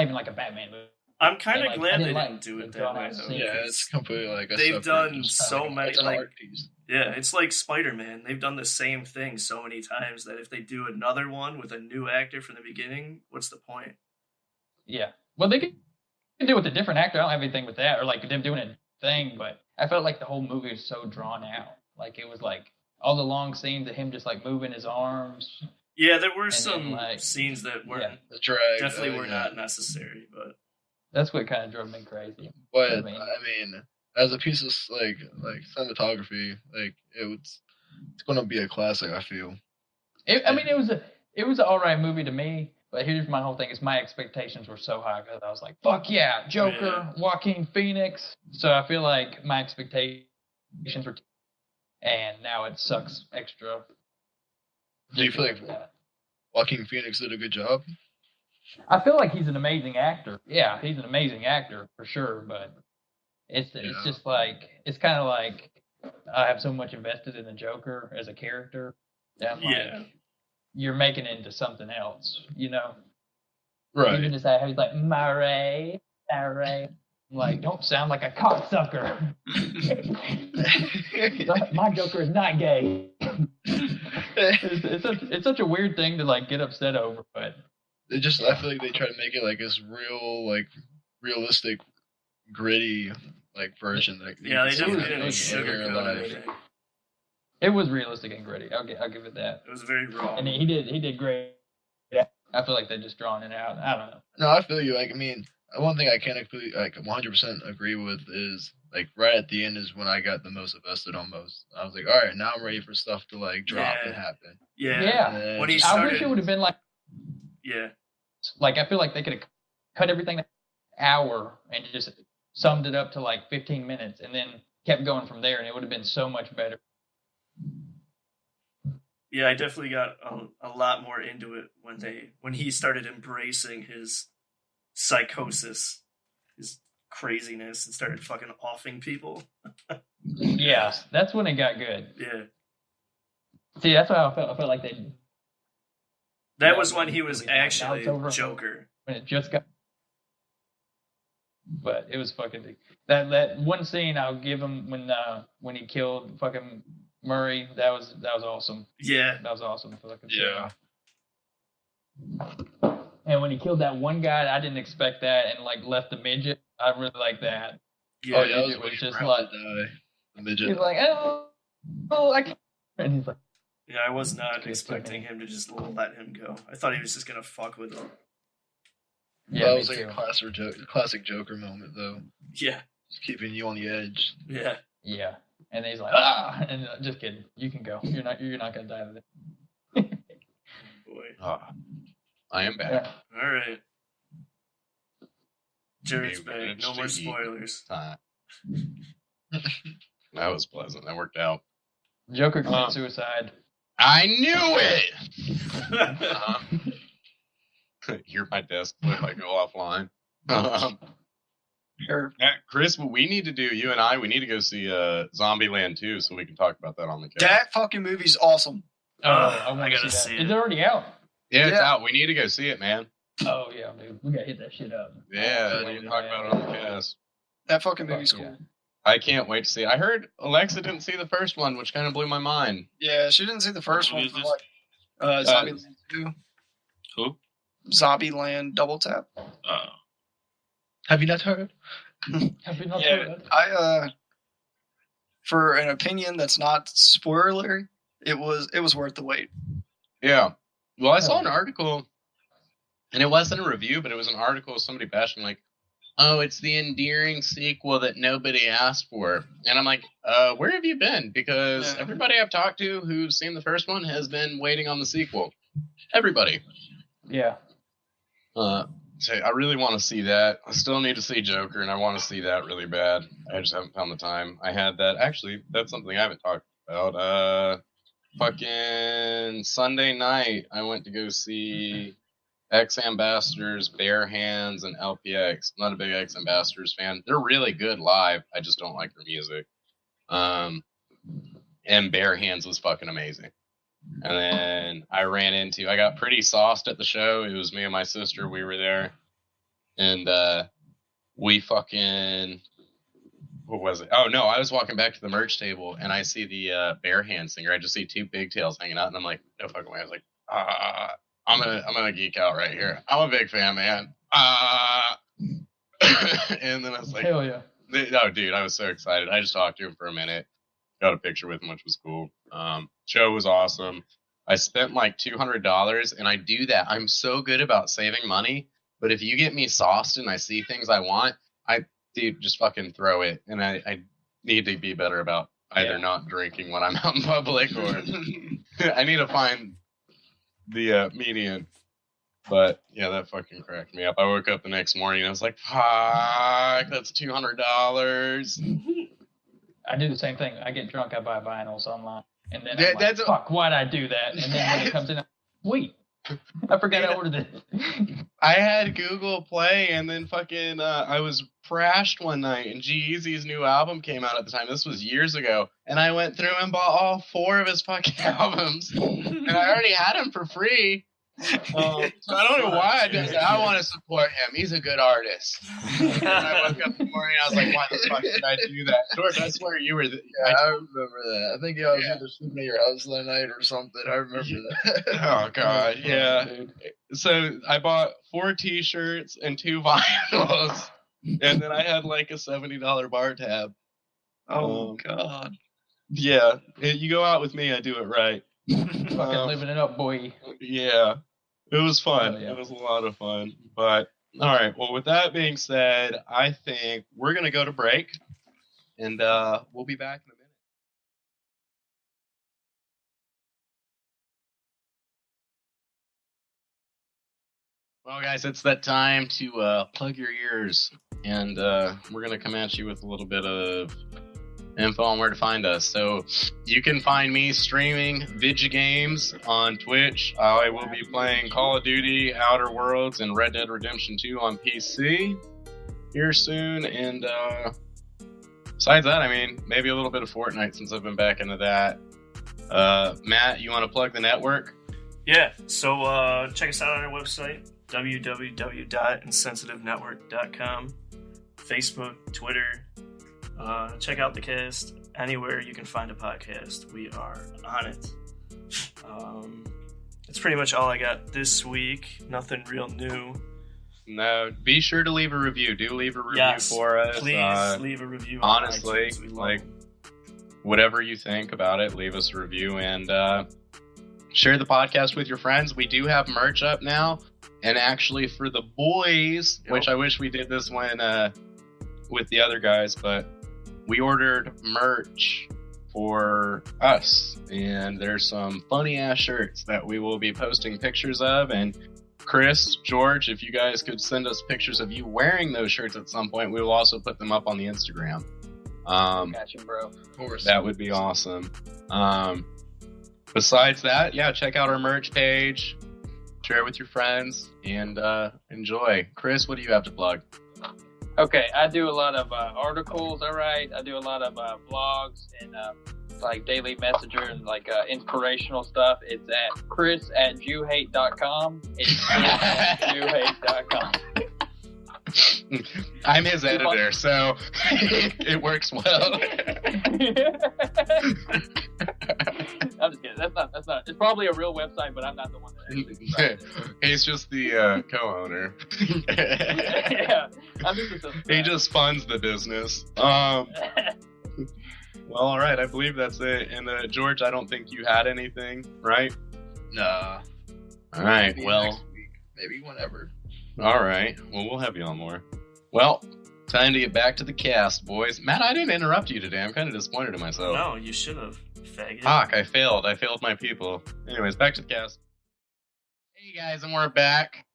[SPEAKER 1] even like a Batman movie.
[SPEAKER 6] I'm kind of
[SPEAKER 1] And,
[SPEAKER 6] glad they
[SPEAKER 1] like,
[SPEAKER 6] didn't do it
[SPEAKER 1] the
[SPEAKER 6] that way,
[SPEAKER 1] drawn-out
[SPEAKER 6] though.
[SPEAKER 1] scene.
[SPEAKER 5] Yeah, it's completely like a
[SPEAKER 6] They've
[SPEAKER 5] separate,
[SPEAKER 6] done
[SPEAKER 5] just
[SPEAKER 6] so
[SPEAKER 5] like,
[SPEAKER 6] many,
[SPEAKER 5] it's an
[SPEAKER 6] like-
[SPEAKER 5] art piece.
[SPEAKER 6] Yeah, it's like Spider-Man. They've done the same thing so many times that if they do another one with a new actor from the beginning, what's the point?
[SPEAKER 1] Yeah. Well, they can do it with a different actor. I don't have anything with that, or like them doing a thing. But I felt like the whole movie was so drawn out. Like it was like all the long scenes of him just like moving his arms.
[SPEAKER 6] Yeah, there were
[SPEAKER 1] And
[SPEAKER 6] some
[SPEAKER 1] then, like,
[SPEAKER 6] scenes that weren't
[SPEAKER 5] The drag.
[SPEAKER 6] definitely were
[SPEAKER 5] yeah.
[SPEAKER 6] not necessary, but
[SPEAKER 1] That's what kind of drove me crazy.
[SPEAKER 5] But
[SPEAKER 1] I
[SPEAKER 5] I
[SPEAKER 1] mean-
[SPEAKER 5] mean, as a piece of like cinematography, like it's gonna be a classic. I feel.
[SPEAKER 1] It was an all right movie to me. But here's my whole thing: is my expectations were so high because I was like, "Fuck yeah, Joker, Joaquin Phoenix." So I feel like my expectations were, and now it sucks extra.
[SPEAKER 5] Do you feel like
[SPEAKER 1] that.
[SPEAKER 5] Joaquin Phoenix did a good job?
[SPEAKER 1] I feel like he's an amazing actor. Yeah, he's an amazing actor for sure. But it's just like it's kind of like I have so much invested in the Joker as a character that I'm like, you're making it into something else, you know?
[SPEAKER 5] Right.
[SPEAKER 1] Even just how he's like, Murray. I'm like, don't sound like a cocksucker. My Joker is not gay. It's such a weird thing to like get upset over, but
[SPEAKER 5] I feel like they try to make it like this real, like realistic, gritty, like version. Like
[SPEAKER 6] yeah, they definitely
[SPEAKER 1] it
[SPEAKER 6] didn't
[SPEAKER 1] was
[SPEAKER 6] sugarcoat
[SPEAKER 5] life.
[SPEAKER 6] anything.
[SPEAKER 1] it was realistic and gritty. I'll give it that.
[SPEAKER 6] It was very raw.
[SPEAKER 1] And he did great. I feel like they're just drawing it out. I don't know.
[SPEAKER 5] No, I feel you. Like, I mean, one thing I can't completely, like 100% agree with is like right at the end is when I got the most invested almost. I was like, all right, now I'm ready for stuff to like drop and happen.
[SPEAKER 6] Yeah.
[SPEAKER 5] And
[SPEAKER 6] When he
[SPEAKER 1] I
[SPEAKER 6] started,
[SPEAKER 1] wish it would have been like I feel like they could have cut everything an hour and just summed it up to like 15 minutes and then kept going from there, and it would have been so much better.
[SPEAKER 6] Yeah, I definitely got a lot more into it when he started embracing his psychosis, his craziness, and started fucking offing people.
[SPEAKER 1] Yeah, that's when it got good.
[SPEAKER 6] Yeah.
[SPEAKER 1] See, that's how I felt. I felt like they.
[SPEAKER 6] That was when he was
[SPEAKER 1] Now it's
[SPEAKER 6] actually
[SPEAKER 1] over.
[SPEAKER 6] Joker.
[SPEAKER 1] When it just got. But it was fucking that one scene I'll give him when he killed fucking Murray. That was awesome.
[SPEAKER 6] Yeah.
[SPEAKER 1] That was awesome. Fucking
[SPEAKER 5] Yeah.
[SPEAKER 1] And when he killed that one guy, I didn't expect that, and like left the midget. I really like that.
[SPEAKER 6] Yeah.
[SPEAKER 5] Oh yeah, I was
[SPEAKER 1] it was
[SPEAKER 5] waiting
[SPEAKER 1] just
[SPEAKER 5] for him
[SPEAKER 1] like-
[SPEAKER 5] to die. The midget.
[SPEAKER 1] He's like, oh, I can't. And he's like,
[SPEAKER 6] Yeah, I was not
[SPEAKER 1] Good
[SPEAKER 6] expecting him to just let him go. I thought he was just gonna fuck with him.
[SPEAKER 1] yeah,
[SPEAKER 5] that
[SPEAKER 1] me
[SPEAKER 5] was like
[SPEAKER 1] too.
[SPEAKER 5] a classic Joker moment though.
[SPEAKER 6] Yeah.
[SPEAKER 5] Just keeping you on the edge.
[SPEAKER 6] Yeah.
[SPEAKER 1] Yeah, and he's like, and just kidding. You can go. You're not gonna die with it.
[SPEAKER 6] Boy.
[SPEAKER 2] I am back.
[SPEAKER 1] Yeah.
[SPEAKER 6] All right. Jared's
[SPEAKER 2] Okay,
[SPEAKER 6] back.
[SPEAKER 2] managed
[SPEAKER 6] No
[SPEAKER 2] to
[SPEAKER 6] more
[SPEAKER 2] eat.
[SPEAKER 6] spoilers.
[SPEAKER 2] Time. That was pleasant. That worked out.
[SPEAKER 1] Joker commits suicide.
[SPEAKER 2] I knew it. Hear my desk if I go offline.
[SPEAKER 3] Or
[SPEAKER 2] Chris, what we need to do, you and I, we need to go see Zombieland 2 so we can talk about that on the cast.
[SPEAKER 3] that fucking movie's awesome.
[SPEAKER 1] I
[SPEAKER 6] I gotta
[SPEAKER 1] see
[SPEAKER 6] see
[SPEAKER 1] that.
[SPEAKER 6] it.
[SPEAKER 1] Is it already out?
[SPEAKER 2] Yeah, it's
[SPEAKER 3] Yeah.
[SPEAKER 2] out. We need to go see it, man.
[SPEAKER 1] Oh yeah, dude. We gotta hit that shit up.
[SPEAKER 2] Yeah, we need to talk about it on the cast.
[SPEAKER 3] That fucking movie's
[SPEAKER 1] Fuck
[SPEAKER 3] cool.
[SPEAKER 2] I can't wait to see it. I heard Alexa didn't see the first one, which kind of blew my mind.
[SPEAKER 3] Yeah, she didn't see the first
[SPEAKER 4] What
[SPEAKER 3] one
[SPEAKER 4] is
[SPEAKER 3] for
[SPEAKER 4] this?
[SPEAKER 3] like Zombieland 2.
[SPEAKER 4] Who?
[SPEAKER 3] Zombieland Double Tap.
[SPEAKER 5] Have you not heard?
[SPEAKER 1] Have you not
[SPEAKER 3] Yeah,
[SPEAKER 1] heard?
[SPEAKER 3] I for an opinion that's not spoilery, it was worth the wait.
[SPEAKER 2] Yeah. Well, I saw an article, and it wasn't a review, but it was an article of somebody bashing, like, oh, it's the endearing sequel that nobody asked for. And I'm like, where have you been? Because
[SPEAKER 3] Yeah.
[SPEAKER 2] everybody I've talked to who's seen the first one has been waiting on the sequel. Everybody.
[SPEAKER 1] Yeah.
[SPEAKER 2] So I really want to see that. I still need to see Joker, and I want to see that really bad. I just haven't found the time. I had that. Actually, that's something I haven't talked about. Fucking Sunday night, I went to go see X Ambassadors, Bare Hands, and LPX. I'm not a big X Ambassadors fan. They're really good live. I just don't like their music. And Bare Hands was fucking amazing. And then I got pretty sauced at the show. It was me and my sister. We were there. And we fucking, what was it? Oh no, I was walking back to the merch table and I see the bare hand singer. I just see two big tails hanging out and I'm like, no fucking way. I was like, I'm gonna geek out right here. I'm a big fan, man. And then I was like,
[SPEAKER 1] hell yeah.
[SPEAKER 2] No, dude, I was so excited. I just talked to him for a minute, got a picture with him, which was cool. Show was awesome. I spent like $200, and I do that. I'm so good about saving money, but if you get me sauced and I see things I want, dude, just fucking throw it. And I need to be better about either not drinking when I'm out in public or I need to find the median. But yeah, that fucking cracked me up. I woke up the next morning and I was like, fuck, that's $200.
[SPEAKER 1] I do the same thing. I get drunk, I buy vinyls online. And then fuck, why'd I do that? And then when it comes in, sweet. I forgot I ordered it.
[SPEAKER 2] I had Google Play and then fucking I was trashed one night and G-Eazy's new album came out at the time. This was years ago. And I went through and bought all 4 of his fucking albums. And I already had them for free. So I don't know why I did that. I want to support him. He's a good artist. And I woke up in the morning and I was like, why the fuck did I do that? George, I swear you were I
[SPEAKER 5] remember that. I think I was either sleeping at your house that night or something. I remember that.
[SPEAKER 2] Oh, God. Yeah. So I bought 4 t-shirts and 2 vinyls. And then I had like a $70 bar tab.
[SPEAKER 3] Oh, God.
[SPEAKER 2] Yeah. You go out with me, I do it right.
[SPEAKER 1] Fucking living it up, boy.
[SPEAKER 2] Yeah. It was fun.
[SPEAKER 1] Oh, yeah.
[SPEAKER 2] It was a lot of fun. But, all right. Well, with that being said, I think we're going to go to break. And we'll be back in a minute. Well, guys, it's that time to plug your ears. And we're going to come at you with a little bit of info on where to find us. So you can find me streaming Vidya games on Twitch. I will be playing Call of Duty, Outer Worlds, and Red Dead Redemption 2 on PC here soon. And besides that, I mean, maybe a little bit of Fortnite since I've been back into that. Matt, you want to plug the network?
[SPEAKER 6] Yeah, so check us out on our website, www.insensitivenetwork.com, Facebook, Twitter. Check out the cast anywhere you can find a podcast. We are on it. It's pretty much all I got this week. Nothing real new.
[SPEAKER 2] No, be sure to leave a review. Do leave a review for us.
[SPEAKER 6] Please leave a review.
[SPEAKER 2] Honestly,
[SPEAKER 6] on
[SPEAKER 2] like whatever you think about it, leave us a review and share the podcast with your friends. We do have merch up now, and actually for the boys, which I wish we did this one with the other guys, but we ordered merch for us, and there's some funny ass shirts that we will be posting pictures of. And Chris, George, if you guys could send us pictures of you wearing those shirts at some point, we will also put them up on the Instagram.
[SPEAKER 1] Gotcha, bro.
[SPEAKER 5] Of course.
[SPEAKER 2] That would be awesome. Besides that, yeah, check out our merch page, share it with your friends, and enjoy. Chris, what do you have to plug?
[SPEAKER 1] Okay, I do a lot of articles, all right? I do a lot of vlogs and like daily messenger and like inspirational stuff. It's at chris@jewhate.com. It's chris@jewhate.com.
[SPEAKER 2] I'm his editor, so it works well.
[SPEAKER 1] I'm just kidding. That's not. It's probably a real website, but I'm not the one that actually runs it.
[SPEAKER 2] He's just the co-owner.
[SPEAKER 1] Yeah, I'm just
[SPEAKER 2] he just funds the business. Well, all right. I believe that's it. And George, I don't think you had anything, right?
[SPEAKER 5] Nah.
[SPEAKER 2] All right.
[SPEAKER 5] Maybe
[SPEAKER 2] well,
[SPEAKER 5] next week. Maybe whenever.
[SPEAKER 2] All right. Well, we'll have you on more. Well, time to get back to the cast, boys. Matt, I didn't interrupt you today. I'm kind of disappointed in myself.
[SPEAKER 6] No, you should have, faggot.
[SPEAKER 2] Fuck, I failed. I failed my people. Anyways, back to the cast. Hey, guys, and we're back.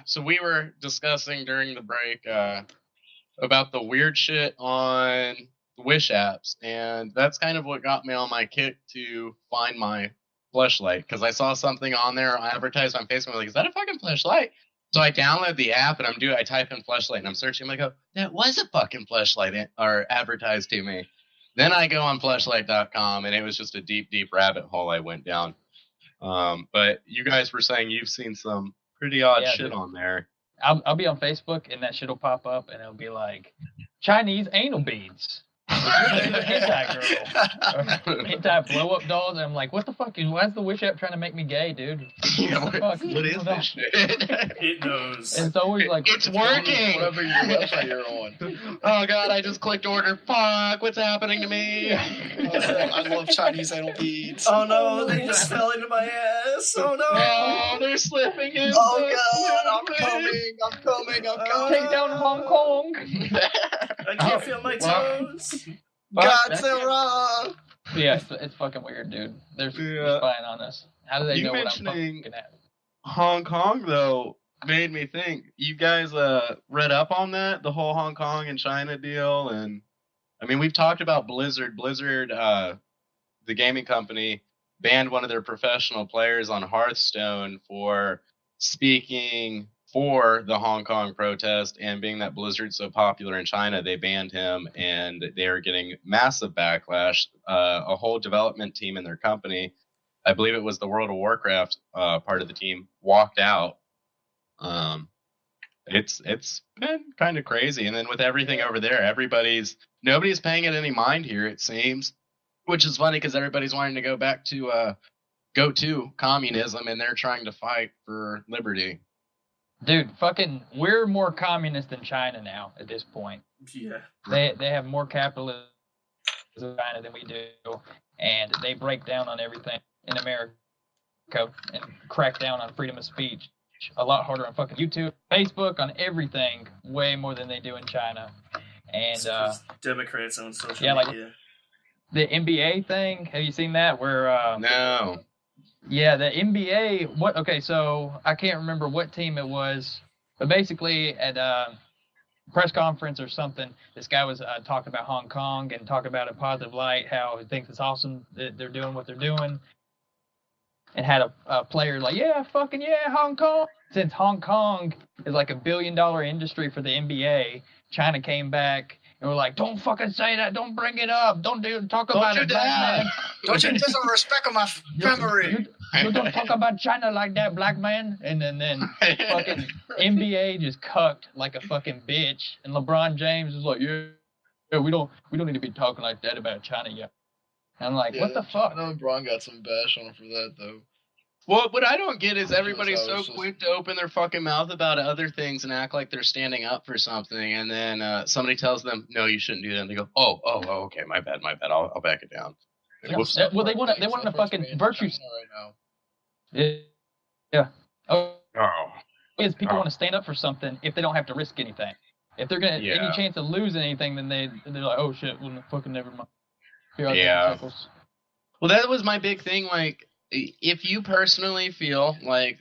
[SPEAKER 2] So we were discussing during the break about the weird shit on the Wish apps, and that's kind of what got me on my kick to find my fleshlight, because I saw something on there advertised on Facebook. I was like, is that a fucking fleshlight? So I download the app and I type in fleshlight and I'm searching. I go, that was a fucking fleshlight or advertised to me. Then I go on fleshlight.com and it was just a deep, deep rabbit hole I went down. But you guys were saying you've seen some pretty odd shit on there.
[SPEAKER 1] I'll be on Facebook and that shit'll pop up and it'll be like Chinese anal beads. Hentai girl. Or hentai blow up dolls. And I'm like, what the fuck? Why is the Wish app trying to make me gay, dude? What the fuck?
[SPEAKER 2] What is this shit?
[SPEAKER 6] It knows.
[SPEAKER 1] And it's always like,
[SPEAKER 2] It's working.
[SPEAKER 5] Whatever your website you're on.
[SPEAKER 2] Oh god, I just clicked order. Fuck, what's happening to me?
[SPEAKER 3] I love Chinese anal beads.
[SPEAKER 6] Oh no, they just fell into my ass. Oh no.
[SPEAKER 2] Oh, they're slipping in.
[SPEAKER 3] Oh god, I'm coming.
[SPEAKER 1] take down Hong Kong.
[SPEAKER 6] I can't feel my toes.
[SPEAKER 3] Godzilla.
[SPEAKER 1] Yeah, it's fucking weird, dude. They're spying on us. How do they
[SPEAKER 2] You
[SPEAKER 1] know what I'm
[SPEAKER 2] mentioning-
[SPEAKER 1] fucking at?
[SPEAKER 2] Hong Kong though made me think. You guys read up on that, the whole Hong Kong and China deal, and I mean we've talked about Blizzard. Blizzard, the gaming company, banned one of their professional players on Hearthstone for speaking for the Hong Kong protest, and being that Blizzard's so popular in China, they banned him, and they are getting massive backlash. A whole development team in their company, I believe it was the World of Warcraft part of the team, walked out. It's been kind of crazy, and then with everything over there, nobody's paying it any mind here, it seems, which is funny because everybody's wanting to go back to communism, and they're trying to fight for liberty.
[SPEAKER 1] Dude, fucking, we're more communist than China now at this point.
[SPEAKER 6] Yeah.
[SPEAKER 1] They have more capitalism in China than we do, and they break down on everything in America and crack down on freedom of speech a lot harder on fucking YouTube, Facebook, on everything, way more than they do in China. And
[SPEAKER 6] Democrats on social
[SPEAKER 1] yeah, like
[SPEAKER 6] media.
[SPEAKER 1] the NBA thing. Have you seen that? Where
[SPEAKER 2] No.
[SPEAKER 1] yeah, the NBA. What? Okay, so I can't remember what team it was, but basically at a press conference or something, this guy was talking about Hong Kong and talking about a positive light, how he thinks it's awesome that they're doing what they're doing, and had a player like, yeah, fucking yeah, Hong Kong. Since Hong Kong is like $1 billion industry for the NBA, China came back. And we're like, don't fucking say that. Don't bring it up. Don't talk about it, black man.
[SPEAKER 3] Don't you disrespect my memory?
[SPEAKER 1] You don't talk about China like that, black man. And then fucking NBA just cucked like a fucking bitch. And LeBron James is like, yeah, we don't need to be talking like that about China yet. And I'm like, what the fuck?
[SPEAKER 5] I know LeBron got some bash on him for that though.
[SPEAKER 2] Well, what I don't get is everybody's
[SPEAKER 5] That's how
[SPEAKER 2] so
[SPEAKER 5] it's just-
[SPEAKER 2] quick to open their fucking mouth about other things and act like they're standing up for something, and then somebody tells them, "No, you shouldn't do that." And they go, "Oh, okay, my bad. I'll back it down."
[SPEAKER 1] Yeah.
[SPEAKER 2] Whoops.
[SPEAKER 1] Well, they want to fucking virtue.
[SPEAKER 5] right now.
[SPEAKER 1] Yeah. Oh,
[SPEAKER 2] Oh.
[SPEAKER 1] is people want to stand up for something if they don't have to risk anything. If they're gonna
[SPEAKER 2] Yeah.
[SPEAKER 1] any chance of losing anything, then they're like, oh shit, well, fucking never mind. Here I
[SPEAKER 2] Yeah.
[SPEAKER 1] go,
[SPEAKER 2] Well, that was my big thing. Like, if you personally feel like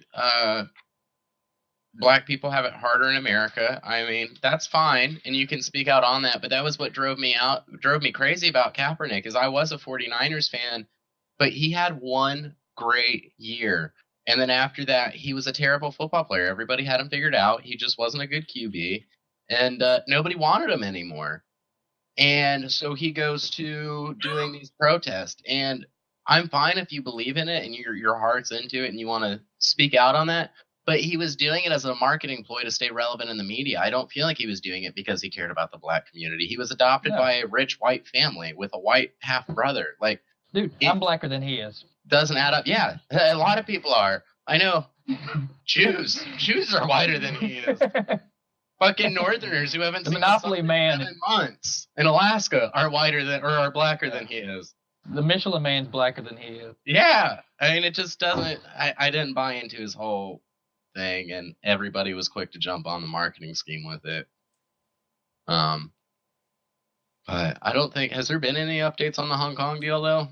[SPEAKER 2] black people have it harder in America, I mean, that's fine, and you can speak out on that. But that was what drove me crazy about Kaepernick, is I was a 49ers fan, but he had one great year. And then after that, he was a terrible football player. Everybody had him figured out. He just wasn't a good QB, and nobody wanted him anymore. And so he goes to doing these protests, and I'm fine if you believe in it and your heart's into it and you want to speak out on that. But he was doing it as a marketing ploy to stay relevant in the media. I don't feel like he was doing it because he cared about the black community. He was adopted by a rich white family with a white half brother. Like,
[SPEAKER 1] dude, I'm blacker than he is.
[SPEAKER 2] Doesn't add up. Yeah, a lot of people are. I know. Jews are whiter than he is. Fucking Northerners who haven't
[SPEAKER 1] The
[SPEAKER 2] seen
[SPEAKER 1] Monopoly
[SPEAKER 2] the sun
[SPEAKER 1] Man.
[SPEAKER 2] in 7 months in Alaska are are blacker than he is.
[SPEAKER 1] The Michelin Man's blacker than he is.
[SPEAKER 2] Yeah, I mean, it just doesn't. I didn't buy into his whole thing, and everybody was quick to jump on the marketing scheme with it. But I don't think, has there been any updates on the Hong Kong deal though?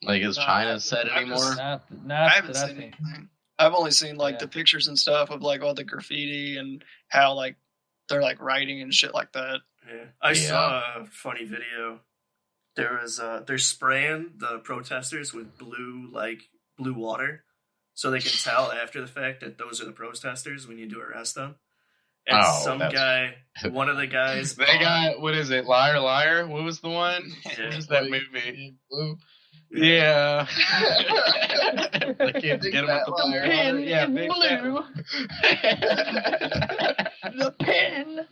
[SPEAKER 2] Like, has China said anymore?
[SPEAKER 3] I haven't seen anything. I've only seen like the pictures and stuff of like all the graffiti and how like they're like writing and shit like that.
[SPEAKER 6] Yeah, I saw a funny video. There was they're spraying the protesters with blue water, so they can tell after the fact that those are the protesters when you do arrest them. And one of the guys,
[SPEAKER 2] they got, what is it, Liar Liar? What was the one?
[SPEAKER 6] Yeah.
[SPEAKER 2] What was that movie?
[SPEAKER 5] Blue.
[SPEAKER 2] Yeah. The kids get him with the fire.
[SPEAKER 1] Pen
[SPEAKER 2] Yeah,
[SPEAKER 1] in
[SPEAKER 2] big
[SPEAKER 1] blue. The pen.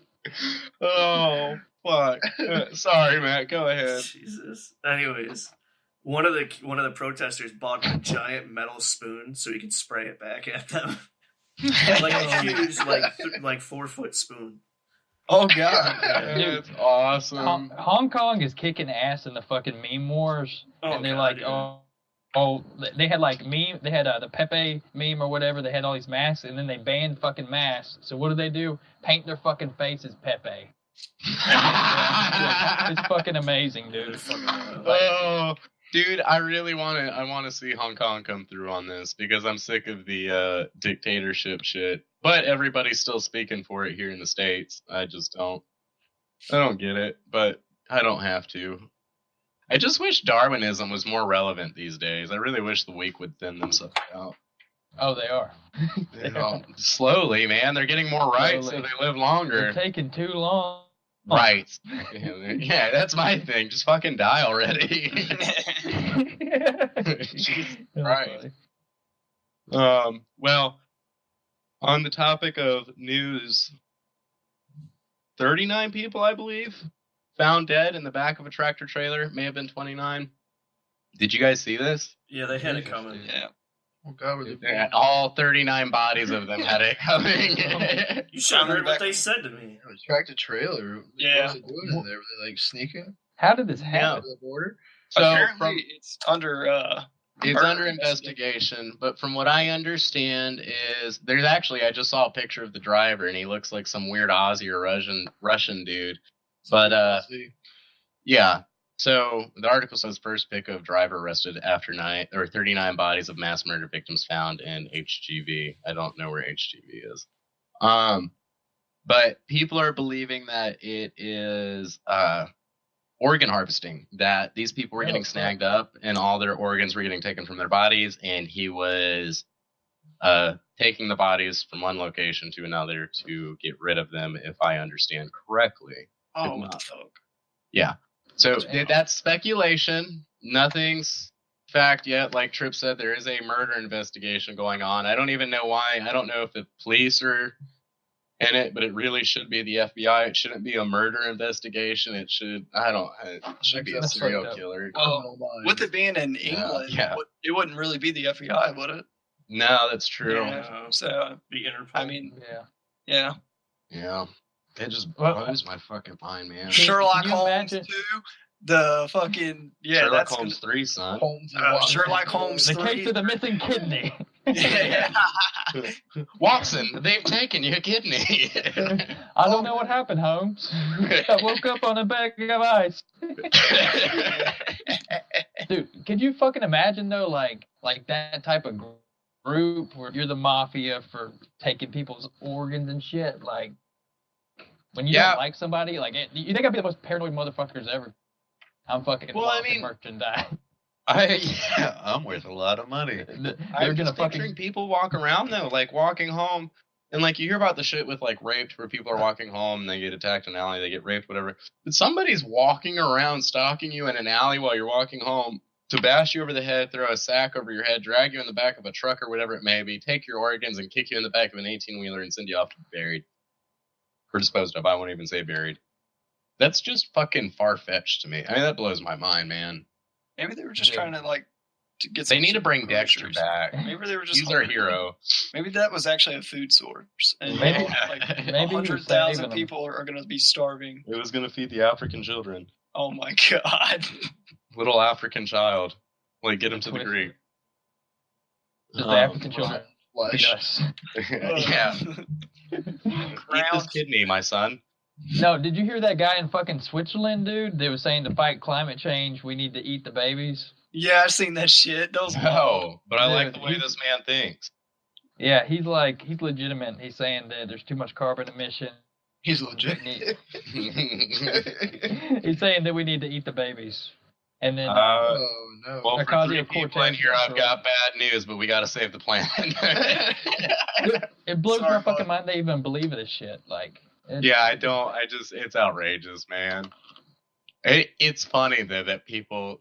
[SPEAKER 2] Oh, fuck. Sorry, Matt. Go ahead.
[SPEAKER 6] Jesus. Anyways, one of the protesters bought a giant metal spoon so he could spray it back at them. Like a huge, like 4-foot spoon.
[SPEAKER 3] Oh god.
[SPEAKER 2] That's awesome.
[SPEAKER 1] Hong Kong is kicking ass in the fucking meme wars, and they're like, they had like they had the Pepe meme or whatever. They had all these masks, and then they banned fucking masks. So what do? Paint their fucking face as Pepe. It's fucking amazing, dude.
[SPEAKER 2] Oh, dude, I really want to see Hong Kong come through on this because I'm sick of the dictatorship shit. But everybody's still speaking for it here in the States. I don't get it, but I don't have to. I just wish Darwinism was more relevant these days. I really wish the weak would thin themselves out.
[SPEAKER 1] Oh, they are.
[SPEAKER 2] Slowly, man. They're getting more rights so they live longer.
[SPEAKER 1] They're taking too long.
[SPEAKER 2] Right. Yeah, that's my thing. Just fucking die already. Jesus Christ. Well, on the topic of news, 39 people, I believe, found dead in the back of a tractor trailer. May have been 29. Did you guys see this?
[SPEAKER 6] Yeah, they had it coming.
[SPEAKER 3] Yeah.
[SPEAKER 5] Oh God,
[SPEAKER 2] all 39 bodies of them had it coming.
[SPEAKER 6] You should have heard what they said to me.
[SPEAKER 5] It was tractor trailer.
[SPEAKER 3] Yeah.
[SPEAKER 5] What was it doing in there? Were they like sneaking
[SPEAKER 1] How did this happen?
[SPEAKER 5] to the border?
[SPEAKER 2] So
[SPEAKER 3] apparently it's under
[SPEAKER 2] it's under investigation, but from what I understand is there's actually, I just saw a picture of the driver and he looks like some weird Aussie or Russian dude. But yeah. So the article says first pick of driver arrested after 39 bodies of mass murder victims found in HGV. I don't know where HGV is. But people are believing that it is organ harvesting, that these people were getting snagged up and all their organs were getting taken from their bodies, and he was taking the bodies from one location to another to get rid of them, if I understand correctly.
[SPEAKER 3] oh, what the fuck?
[SPEAKER 2] Yeah. So that's speculation. Nothing's fact yet. Like Tripp said, there is a murder investigation going on. I don't even know why. I don't know if the police are in it, but it really should be the FBI. It shouldn't be a murder investigation. It should be a serial killer.
[SPEAKER 3] Well, with it being in England, it wouldn't really be the FBI, would it?
[SPEAKER 2] No, that's true.
[SPEAKER 3] Yeah. So
[SPEAKER 6] The Interpol.
[SPEAKER 3] I mean,
[SPEAKER 1] Yeah.
[SPEAKER 2] Yeah. It just blows my fucking mind, man.
[SPEAKER 3] Sherlock
[SPEAKER 1] can you
[SPEAKER 3] Holmes
[SPEAKER 1] imagine?
[SPEAKER 3] 2, the fucking
[SPEAKER 2] Sherlock Holmes 3, son.
[SPEAKER 3] Sherlock Holmes
[SPEAKER 1] The
[SPEAKER 3] 3.
[SPEAKER 1] case of the missing kidney.
[SPEAKER 3] Yeah.
[SPEAKER 2] Watson, they've taken your kidney.
[SPEAKER 1] I don't know what happened, Holmes. I woke up on a bag of ice. Dude, could you fucking imagine though, like that type of group where you're the mafia for taking people's organs and shit, like when you don't like somebody, like you think I'd be the most paranoid motherfuckers ever. I'm fucking merchandise.
[SPEAKER 7] I'm worth a lot of money.
[SPEAKER 2] I'm just picturing people walk around though, like walking home, and like you hear about the shit with like raped, where people are walking home and they get attacked in an alley, they get raped, whatever. But somebody's walking around, stalking you in an alley while you're walking home to bash you over the head, throw a sack over your head, drag you in the back of a truck or whatever it may be, take your organs and kick you in the back of an 18-wheeler and send you off to be buried or disposed of. I won't even say buried. That's just fucking far-fetched to me. I mean, that blows my mind, man.
[SPEAKER 3] Maybe they were just trying to to get.
[SPEAKER 2] They need to bring Dexter back.
[SPEAKER 3] Maybe they were just.
[SPEAKER 2] He's our hero.
[SPEAKER 3] Maybe that was actually a food source, and
[SPEAKER 1] Maybe
[SPEAKER 3] 100,000 people are going to be starving.
[SPEAKER 2] It was going to feed the African children.
[SPEAKER 3] Oh my god!
[SPEAKER 2] Little African child, like get him to the Greek.
[SPEAKER 1] Just the African children.
[SPEAKER 5] Flesh.
[SPEAKER 2] Yeah. Eat this kidney, my son.
[SPEAKER 1] No, did you hear that guy in fucking Switzerland, dude? They were saying to fight climate change, we need to eat the babies.
[SPEAKER 3] Yeah, I've seen that shit. Those.
[SPEAKER 2] No, but I like the way this man thinks.
[SPEAKER 1] Yeah, he's legitimate. He's saying that there's too much carbon emission.
[SPEAKER 5] He's legit.
[SPEAKER 1] He's saying that we need to eat the babies. And then
[SPEAKER 5] Oh no.
[SPEAKER 2] Well, for 3 people in here, I've got bad news, but we got to save the planet.
[SPEAKER 1] It blows my fucking mind they even believe this shit. Like,
[SPEAKER 2] yeah, I don't. It's outrageous, man. It's funny though that people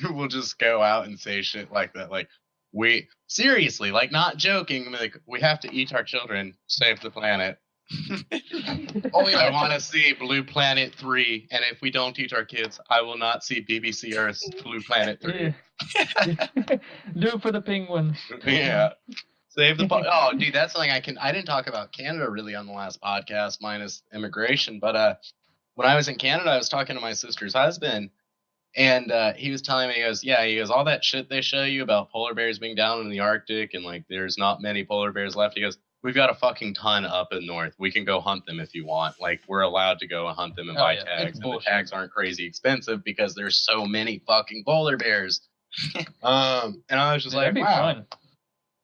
[SPEAKER 2] will just go out and say shit like that. Like, we seriously, like, not joking. Like, we have to eat our children, save the planet. I want to see Blue Planet 3, and if we don't teach our kids, I will not see BBC Earth's Blue Planet 3.
[SPEAKER 1] Do it for the penguins.
[SPEAKER 2] Yeah. Save the oh, dude, that's something I didn't talk about Canada really on the last podcast, minus immigration, but when I was in Canada, I was talking to my sister's husband, and he was telling me, he goes, all that shit they show you about polar bears being down in the Arctic and like there's not many polar bears left. He goes, we've got a fucking ton up in north. We can go hunt them if you want. Like, we're allowed to go and hunt them and buy tags. And the tags aren't crazy expensive because there's so many fucking polar bears. And I was just like, wow. Fun.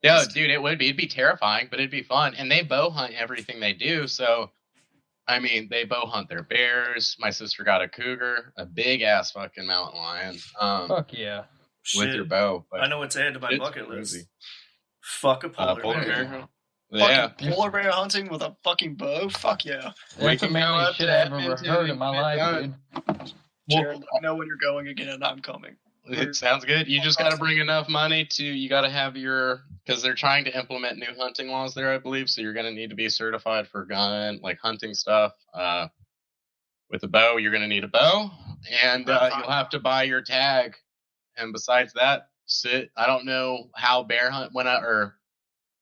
[SPEAKER 2] Yeah, dude, it would be. It'd be terrifying, but it'd be fun. And they bow hunt everything they do. So, I mean, they bow hunt their bears. My sister got a cougar, a big ass fucking mountain lion.
[SPEAKER 1] Fuck yeah.
[SPEAKER 2] With your bow.
[SPEAKER 6] I know what's added to my bucket list. Fuck a polar bear.
[SPEAKER 2] Yeah.
[SPEAKER 3] Polar bear hunting with a fucking bow? Fuck yeah.
[SPEAKER 1] That's the mainest shit I've ever heard in my life, dude.
[SPEAKER 3] Jared, I know when you're going again and I'm coming.
[SPEAKER 2] It sounds good. You just got to bring enough money you got to have because they're trying to implement new hunting laws there, I believe. So you're going to need to be certified for hunting stuff. With a bow, you're going to need a bow, and you'll have to buy your tag. And besides that, I don't know how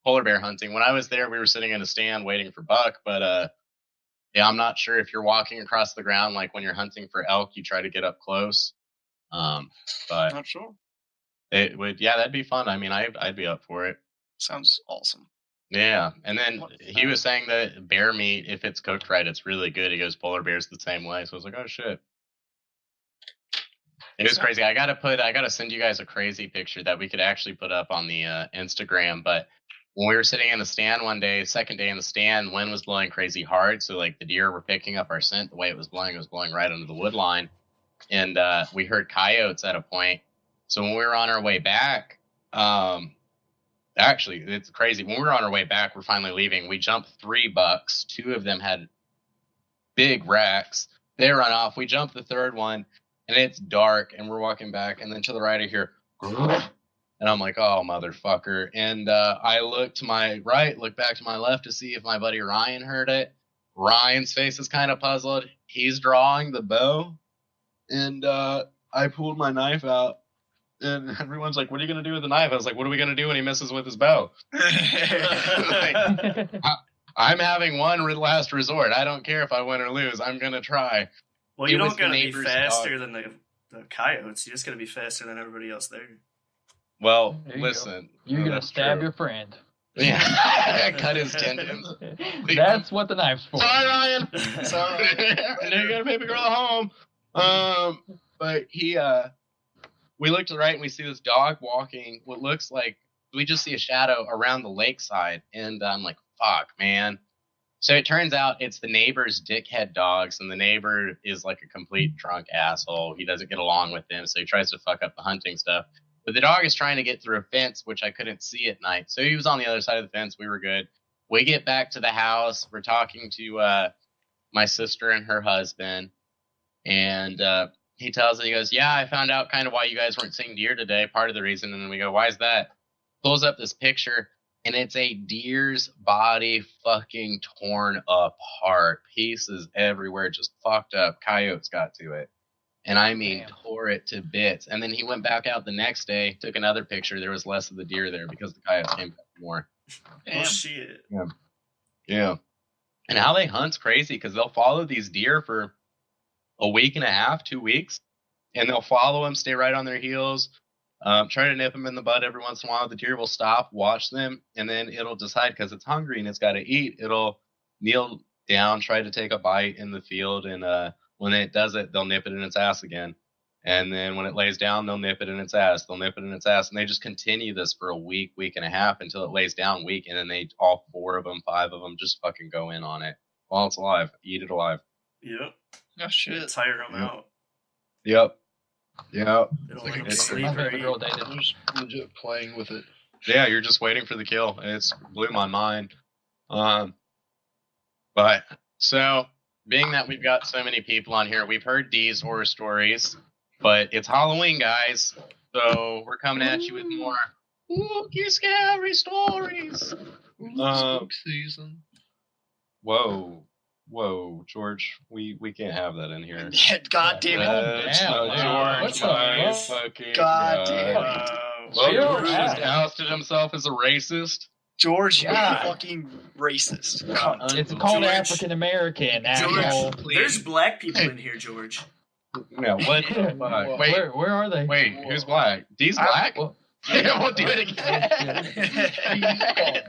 [SPEAKER 2] polar bear hunting. When I was there, we were sitting in a stand waiting for buck, but I'm not sure if you're walking across the ground like when you're hunting for elk, you try to get up close. But
[SPEAKER 3] not sure.
[SPEAKER 2] It would, that'd be fun. I mean, I'd be up for it.
[SPEAKER 3] Sounds awesome.
[SPEAKER 2] Yeah, and then he was saying that bear meat, if it's cooked right, it's really good. He goes, polar bear's the same way. So I was like, oh shit. It was crazy. I gotta send you guys a crazy picture that we could actually put up on the Instagram. But when we were sitting in the stand one day, second day in the stand, wind was blowing crazy hard. So like the deer were picking up our scent. The way it was blowing right under the wood line. And we heard coyotes at a point. So when we were on our way back, actually, it's crazy. When we were on our way back, we're finally leaving. We jumped 3 bucks. 2 of them had big racks. They run off. We jumped the third one, and it's dark, and we're walking back. And then to the right, I hear, and I'm like, oh, motherfucker. And I look to my right, look back to my left to see if my buddy Ryan heard it. Ryan's face is kind of puzzled. He's drawing the bow. And I pulled my knife out, and everyone's like, what are you going to do with the knife? I was like, what are we going to do when he misses with his bow? I'm having one last resort. I don't care if I win or lose. I'm going to try.
[SPEAKER 6] Well, you don't got to be faster than the coyotes. You just got to be faster than everybody else there.
[SPEAKER 2] Well, listen.
[SPEAKER 1] You're going to stab your friend.
[SPEAKER 2] Yeah, cut his tendons.
[SPEAKER 1] That's what the knife's for.
[SPEAKER 2] Sorry, Ryan. Sorry. I know you got to pay the girl at home. But we look to the right and we see this dog walking what looks like, we just see a shadow around the lakeside. And I'm like, fuck, man. So it turns out it's the neighbor's dickhead dogs, and the neighbor is like a complete drunk asshole. He doesn't get along with them, so he tries to fuck up the hunting stuff. But the dog is trying to get through a fence, which I couldn't see at night. So he was on the other side of the fence. We were good. We get back to the house. We're talking to my sister and her husband. And he tells us, he goes, yeah, I found out kind of why you guys weren't seeing deer today. Part of the reason. And then we go, why is that? Pulls up this picture, and it's a deer's body fucking torn apart. Pieces everywhere, just fucked up. Coyotes got to it. And I mean, tore it to bits. And then he went back out the next day, took another picture. There was less of the deer there because the coyotes came back more.
[SPEAKER 6] Oh, shit.
[SPEAKER 2] Yeah. And how they hunt's crazy because they'll follow these deer for a week and a half, 2 weeks, and they'll follow them, stay right on their heels, try to nip them in the butt every once in a while. The deer will stop, watch them, and then it'll decide because it's hungry and it's got to eat. It'll kneel down, try to take a bite in the field, and when it does it, they'll nip it in its ass again. And then when it lays down, they'll nip it in its ass. They'll nip it in its ass, and they just continue this for a week, week and a half until it lays down weak, and then all 4 of them, 5 of them, just fucking go in on it while it's alive, eat it alive.
[SPEAKER 6] Yep.
[SPEAKER 3] Oh shit!
[SPEAKER 6] Tire them out.
[SPEAKER 2] Yep.
[SPEAKER 6] They don't let them
[SPEAKER 5] It's
[SPEAKER 6] sleep or eat.
[SPEAKER 5] I'm just legit playing with it.
[SPEAKER 2] Yeah, you're just waiting for the kill. It's blew my mind. But so being that we've got so many people on here, we've heard D's horror stories, but it's Halloween, guys, so we're coming at you with more spooky, scary stories.
[SPEAKER 5] Spook season.
[SPEAKER 8] Whoa, George, we can't have that in here.
[SPEAKER 3] God damn it.
[SPEAKER 8] That's
[SPEAKER 1] Damn,
[SPEAKER 8] not
[SPEAKER 1] dude.
[SPEAKER 8] George.
[SPEAKER 1] What the
[SPEAKER 8] My
[SPEAKER 1] fuck?
[SPEAKER 8] fucking
[SPEAKER 3] God
[SPEAKER 8] God.
[SPEAKER 3] damn.
[SPEAKER 2] Well,
[SPEAKER 1] Chill
[SPEAKER 2] George just
[SPEAKER 1] out.
[SPEAKER 2] ousted himself as a racist.
[SPEAKER 3] George, you're
[SPEAKER 1] God.
[SPEAKER 3] fucking racist. Cunt.
[SPEAKER 1] It's called
[SPEAKER 6] George.
[SPEAKER 1] African American, asshole.
[SPEAKER 6] George, there's black people in here, George.
[SPEAKER 8] No, what the fuck?
[SPEAKER 2] Wait,
[SPEAKER 1] Where are they?
[SPEAKER 2] wait, who's black? D's black?
[SPEAKER 1] Well,
[SPEAKER 2] Yeah, we'll do it again.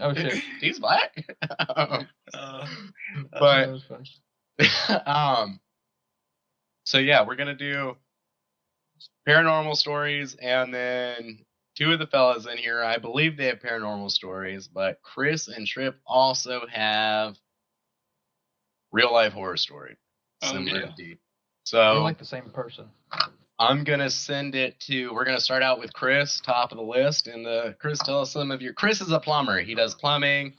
[SPEAKER 1] oh shit.
[SPEAKER 2] D's black?
[SPEAKER 3] Uh,
[SPEAKER 2] But
[SPEAKER 1] That was funny.
[SPEAKER 2] so yeah, we're gonna do paranormal stories, and then two of the fellas in here, I believe they have paranormal stories, but Chris and Tripp also have real life horror story, similar to D.
[SPEAKER 1] You're
[SPEAKER 2] So
[SPEAKER 1] like the same person.
[SPEAKER 2] I'm gonna send it to. We're gonna start out with Chris, top of the list, and Chris, tell us some of your. Chris is a plumber. He does plumbing.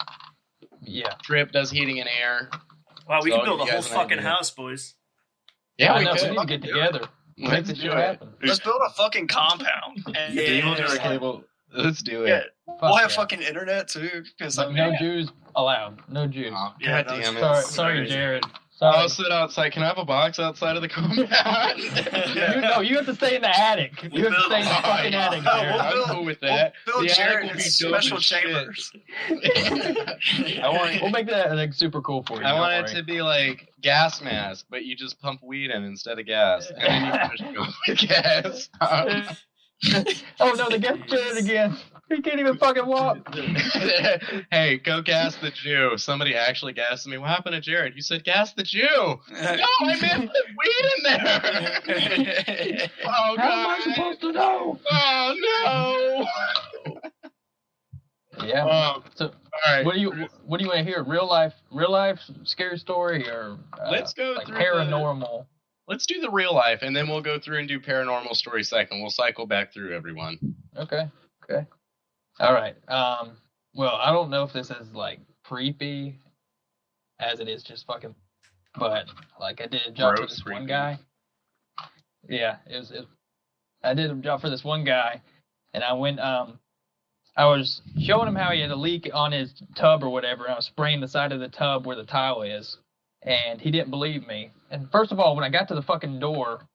[SPEAKER 1] Yeah.
[SPEAKER 2] Tripp does heating and air.
[SPEAKER 6] Wow, we
[SPEAKER 2] So
[SPEAKER 6] can build
[SPEAKER 2] you
[SPEAKER 6] a whole
[SPEAKER 2] guys an
[SPEAKER 6] fucking
[SPEAKER 2] idea?
[SPEAKER 6] house, boys.
[SPEAKER 2] Yeah,
[SPEAKER 1] I
[SPEAKER 2] we
[SPEAKER 1] know,
[SPEAKER 2] could.
[SPEAKER 1] we need to get together. Make
[SPEAKER 2] Let's
[SPEAKER 1] this
[SPEAKER 2] do
[SPEAKER 1] shit
[SPEAKER 2] it.
[SPEAKER 1] happen.
[SPEAKER 3] let's build a fucking compound. And
[SPEAKER 6] Yeah.
[SPEAKER 2] We'll do a cable. Let's do it.
[SPEAKER 3] Yeah,
[SPEAKER 1] Fuck
[SPEAKER 3] we'll have
[SPEAKER 1] yeah.
[SPEAKER 3] fucking internet too. Because
[SPEAKER 1] But no Jews allowed. No Jews.
[SPEAKER 2] Oh,
[SPEAKER 6] Yeah,
[SPEAKER 2] God
[SPEAKER 6] no,
[SPEAKER 2] damn it.
[SPEAKER 1] Sorry,
[SPEAKER 6] crazy.
[SPEAKER 1] Jared.
[SPEAKER 2] I'll
[SPEAKER 1] Sorry.
[SPEAKER 2] sit outside. Can I have a box outside of the compound?
[SPEAKER 1] You have to stay in the attic. You have to stay in the fucking attic,
[SPEAKER 3] No,
[SPEAKER 1] Jared.
[SPEAKER 2] I'm cool with that.
[SPEAKER 3] We'll build
[SPEAKER 2] The attic
[SPEAKER 3] Jared
[SPEAKER 2] will
[SPEAKER 3] in
[SPEAKER 2] be dope
[SPEAKER 3] special
[SPEAKER 2] as shit.
[SPEAKER 3] chambers.
[SPEAKER 2] I
[SPEAKER 1] We'll make that like super cool for you.
[SPEAKER 2] I
[SPEAKER 1] don't
[SPEAKER 2] want it
[SPEAKER 1] worry.
[SPEAKER 2] to be like gas mask, but you just pump weed in instead of gas, and then you can just go with gas.
[SPEAKER 1] Oh no, they got Jared again. He can't even fucking walk.
[SPEAKER 2] Hey, go gas the Jew. Somebody actually gassed me. What happened to Jared? You said gas the Jew. No, I meant put weed in there. Oh,
[SPEAKER 1] How am I
[SPEAKER 2] God.
[SPEAKER 1] supposed to know?
[SPEAKER 2] Oh,
[SPEAKER 1] Yeah.
[SPEAKER 2] no.
[SPEAKER 1] So,
[SPEAKER 2] All right.
[SPEAKER 1] what do you want to hear? Real life scary story or
[SPEAKER 2] Let's go
[SPEAKER 1] like
[SPEAKER 2] through
[SPEAKER 1] paranormal?
[SPEAKER 2] Let's do the real life, and then we'll go through and do paranormal story second. We'll cycle back through everyone.
[SPEAKER 1] Okay. All right. Well, I don't know if this is like creepy as it is just fucking, but like I did a job for
[SPEAKER 2] Gross
[SPEAKER 1] this
[SPEAKER 2] creepy.
[SPEAKER 1] one guy. Yeah, I did a job for this one guy, and I went. I was showing him how he had a leak on his tub or whatever, and I was spraying the side of the tub where the tile is, and he didn't believe me. And first of all, when I got to the fucking door,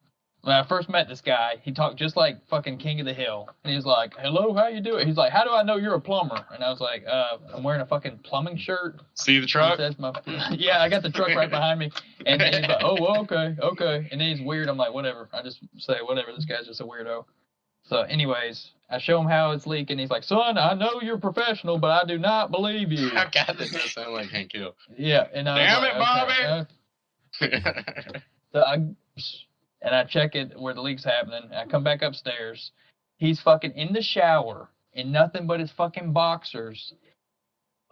[SPEAKER 1] when I first met this guy, he talked just like fucking King of the Hill. And he was like, "Hello, how you doing?" He's like, "How do I know you're a plumber?" And I was like, "I'm wearing a fucking plumbing shirt."
[SPEAKER 2] See the
[SPEAKER 1] It
[SPEAKER 2] truck?
[SPEAKER 1] says yeah, I got the truck right behind me. And then he's like, "Oh, well, okay." And then he's weird. I'm like, whatever. I just say, whatever. This guy's just a weirdo. So anyways, I show him how it's leaking. He's like, "Son, I know you're a professional, but I do not believe you."
[SPEAKER 2] Oh, God, that does sound like Hank Hill.
[SPEAKER 1] Yeah. And I was
[SPEAKER 2] Damn
[SPEAKER 1] like,
[SPEAKER 2] it, Bobby!
[SPEAKER 1] okay. So I check it where the leak's happening. I come back upstairs. He's fucking in the shower in nothing but his fucking boxers,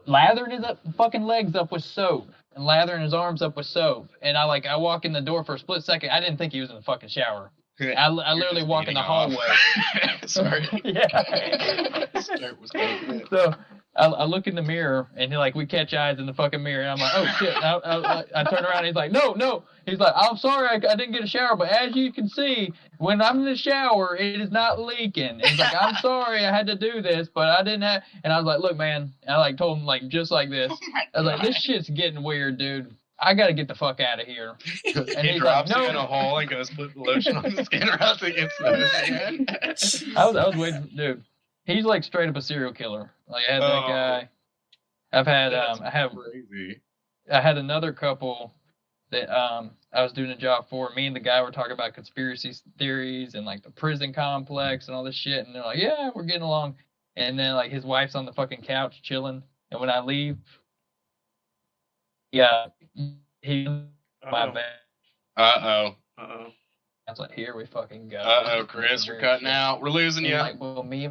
[SPEAKER 1] lathering his fucking legs up with soap and lathering his arms up with soap. And I walk in the door for a split second. I didn't think he was in the fucking shower. I literally walk in the hallway.
[SPEAKER 2] Sorry.
[SPEAKER 1] Yeah.
[SPEAKER 2] Start was going
[SPEAKER 1] So I look in the mirror and we catch eyes in the fucking mirror and I'm like, oh shit. I turn around and he's like, no. He's like, I'm sorry I didn't get a shower, but as you can see, when I'm in the shower, it is not leaking. And he's like, I'm sorry I had to do this, but I didn't have. And I was like, look, man. And I told him just like this. I was like, this shit's getting weird, dude. I gotta get the fuck out of here. And
[SPEAKER 2] he
[SPEAKER 1] he's
[SPEAKER 2] drops
[SPEAKER 1] like,
[SPEAKER 2] you
[SPEAKER 1] no.
[SPEAKER 2] in a hole and goes put the lotion on the skin rubs against the skin.
[SPEAKER 1] I was waiting, dude. He's like straight up a serial killer. Like I had that
[SPEAKER 2] Oh.
[SPEAKER 1] guy. I've had
[SPEAKER 2] That's
[SPEAKER 1] crazy.
[SPEAKER 2] crazy.
[SPEAKER 1] I had another couple that I was doing a job for. Me and the guy were talking about conspiracy theories and like the prison complex and all this shit. And they're like, yeah, we're getting along. And then like his wife's on the fucking couch chilling. And when I leave, yeah, he's in my bed.
[SPEAKER 2] Uh-oh.
[SPEAKER 6] Uh-oh.
[SPEAKER 1] I was like, here we fucking go.
[SPEAKER 2] Uh-oh, Chris, you're cutting out. We're losing
[SPEAKER 1] And
[SPEAKER 2] you.
[SPEAKER 1] like, well, me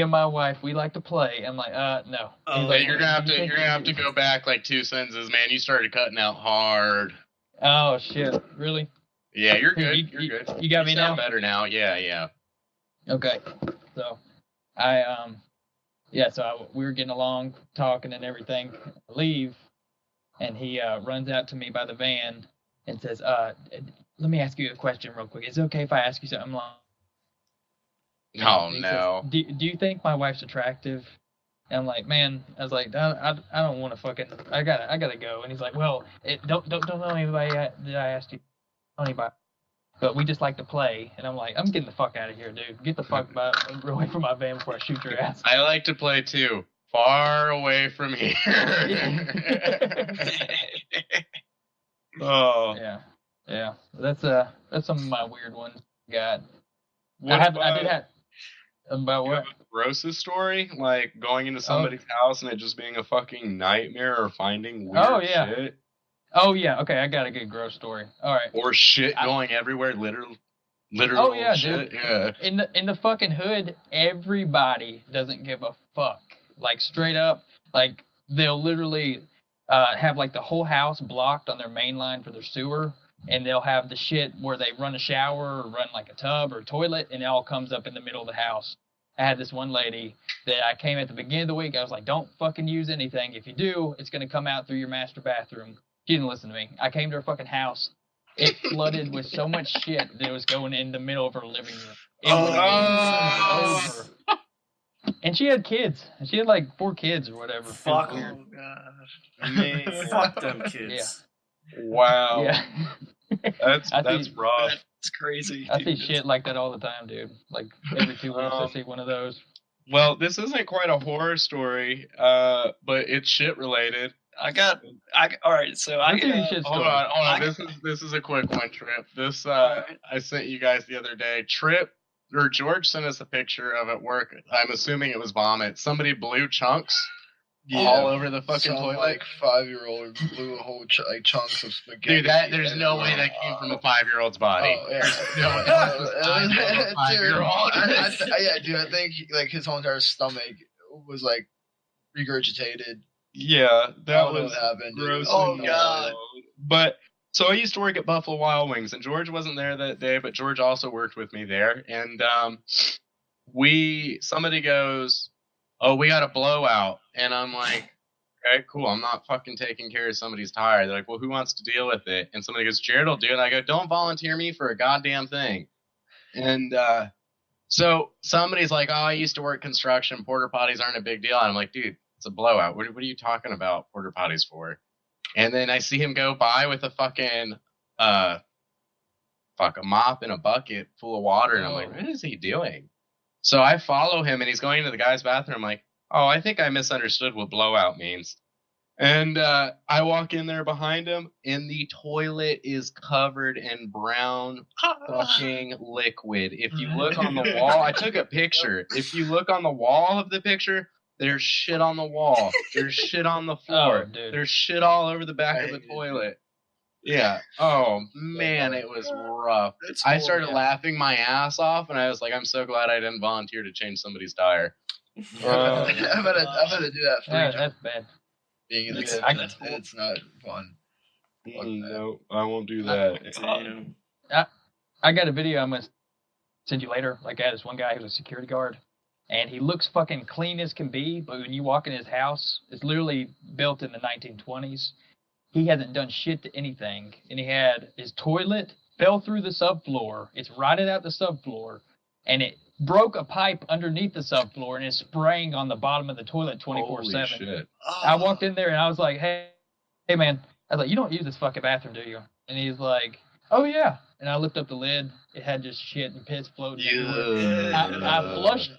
[SPEAKER 1] and my wife, we like to play. I'm like, no.
[SPEAKER 6] Oh,
[SPEAKER 1] He's
[SPEAKER 2] Hey,
[SPEAKER 1] like,
[SPEAKER 2] you're gonna have to go back like 2 sentences, man. You started cutting out hard.
[SPEAKER 1] Oh shit! Really?
[SPEAKER 2] Yeah, you're good.
[SPEAKER 1] You-
[SPEAKER 2] You're good.
[SPEAKER 1] You got me
[SPEAKER 2] sound
[SPEAKER 1] now.
[SPEAKER 2] better now. Yeah.
[SPEAKER 1] Okay. So, we were getting along, talking and everything. Leave, and he runs out to me by the van and says, "Let me ask you a question real quick. Is it okay if I ask you something?"
[SPEAKER 2] Oh,
[SPEAKER 1] He
[SPEAKER 2] no.
[SPEAKER 1] says, do you think my wife's attractive? And I'm like, man, I was like, I don't want to fucking, I gotta go. And he's like, well, don't tell anybody that I asked you, anybody. But we just like to play. And I'm like, I'm getting the fuck out of here, dude. Get the fuck away from my van before I shoot your ass.
[SPEAKER 2] I like to play too. Far away from here. Oh.
[SPEAKER 1] Yeah. That's some of my weird ones. God.
[SPEAKER 8] What
[SPEAKER 1] I did have about
[SPEAKER 8] you
[SPEAKER 1] what?
[SPEAKER 8] have a grossest story? Like going into somebody's house and it just being a fucking nightmare or finding weird shit?
[SPEAKER 1] Oh yeah, okay, I got a good gross story. All right.
[SPEAKER 8] Or shit going everywhere, literal
[SPEAKER 1] Oh yeah,
[SPEAKER 8] shit.
[SPEAKER 1] dude.
[SPEAKER 8] Yeah.
[SPEAKER 1] In the fucking hood, everybody doesn't give a fuck. Like straight up, like they'll literally have like the whole house blocked on their main line for their sewer, and they'll have the shit where they run a shower or run like a tub or a toilet, and it all comes up in the middle of the house. I had this one lady that I came at the beginning of the week. I was like, don't fucking use anything. If you do, it's going to come out through your master bathroom. She didn't listen to me. I came to her fucking house. It flooded with so much shit that it was going in the middle of her living room. It was over. And she had kids. She had like 4 kids or whatever.
[SPEAKER 6] Fuck.
[SPEAKER 3] Oh gosh.
[SPEAKER 6] Man, fuck them kids.
[SPEAKER 1] Yeah.
[SPEAKER 8] Wow.
[SPEAKER 1] Yeah.
[SPEAKER 8] That's rough.
[SPEAKER 3] That's crazy.
[SPEAKER 1] I see shit like that all the time, dude. Like every 2 weeks I see one of those.
[SPEAKER 8] Well, this isn't quite a horror story, but it's shit related.
[SPEAKER 3] All right, so I got.
[SPEAKER 8] Hold on. This is a quick one, Tripp. This I sent you guys the other day. George sent us a picture of at work. I'm assuming it was vomit. Somebody blew chunks all over the fucking toilet.
[SPEAKER 5] Like 5-year-old blew a whole chunks of spaghetti.
[SPEAKER 2] Dude, there's no way that came from a 5-year-old's body.
[SPEAKER 5] Oh, yeah.
[SPEAKER 2] No, 5-year-old.
[SPEAKER 5] Yeah, dude, I think like his whole entire stomach was like regurgitated.
[SPEAKER 8] Yeah, that was
[SPEAKER 5] what happened.
[SPEAKER 8] gross.
[SPEAKER 3] Oh god.
[SPEAKER 8] But so I used to work at Buffalo Wild Wings, and George wasn't there that day, but George also worked with me there. And somebody goes, "Oh, we got a blowout," and I'm like, "Okay, cool. I'm not fucking taking care of somebody's tire." They're like, "Well, who wants to deal with it?" And somebody goes, "Jared will do it." And I go, "Don't volunteer me for a goddamn thing." And so somebody's like, "Oh, I used to work construction. Porta potties aren't a big deal." And I'm like, "Dude, it's a blowout. What are you talking about porta potties for?" And then I see him go by with a fucking a mop and a bucket full of water, and I'm like, what is he doing? So I follow him, and he's going to the guy's bathroom. I'm like, oh, I think I misunderstood what blowout means. And I walk in there behind him, and the toilet is covered in brown fucking liquid. If you look on the wall, I took a picture. If you look on the wall of the picture, there's shit on the wall. There's shit on the floor.
[SPEAKER 1] Oh,
[SPEAKER 8] there's shit all over the back of the toilet. Yeah. Oh, man, it was rough. I started laughing my ass off, and I was like, I'm so glad I didn't volunteer to change somebody's tire.
[SPEAKER 5] I'm gonna do that for you.
[SPEAKER 1] That's bad.
[SPEAKER 5] Being in the it's not fun.
[SPEAKER 8] No, I won't do that.
[SPEAKER 1] I got a video I'm going to send you later. Like, I had this one guy who's a security guard. And he looks fucking clean as can be, but when you walk in his house, it's literally built in the 1920s. He hasn't done shit to anything. And he had his toilet fell through the subfloor. It's rotted out the subfloor. And it broke a pipe underneath the subfloor and is spraying on the bottom of the toilet 24/7.
[SPEAKER 8] Holy shit.
[SPEAKER 1] I walked in there and I was like, hey man. I was like, you don't use this fucking bathroom, do you? And he's like, oh yeah. And I looked up the lid. It had just shit and piss floating everywhere. I flushed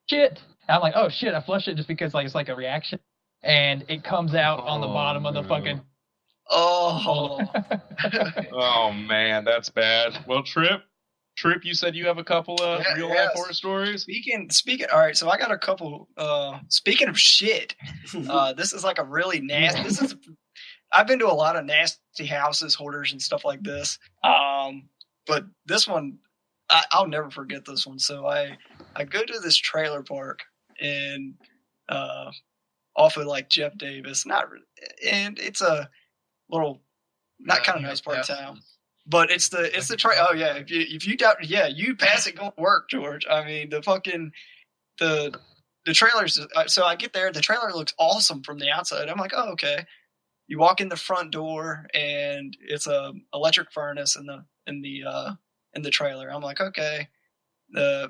[SPEAKER 1] shit. And I'm like, oh shit, I flushed it just because like it's like a reaction. And it comes out on the bottom of the fucking...
[SPEAKER 3] Oh.
[SPEAKER 8] Oh man, that's bad. Well, Tripp, you said you have a couple of real life horror stories?
[SPEAKER 3] Speaking, all right, so I got a couple, speaking of shit, this is like a really nasty, I've been to a lot of nasty houses, hoarders, and stuff like this. But this one, I'll never forget this one. So I go to this trailer park and off of like Jeff Davis, and it's a little, not kind of nice part of town, but it's the trailer. Oh yeah, if you doubt, yeah, you pass it going to work, George. I mean the fucking the trailers. So I get there, the trailer looks awesome from the outside. I'm like, oh okay. you walk in the front door and it's a electric furnace in the trailer. I'm like, okay. I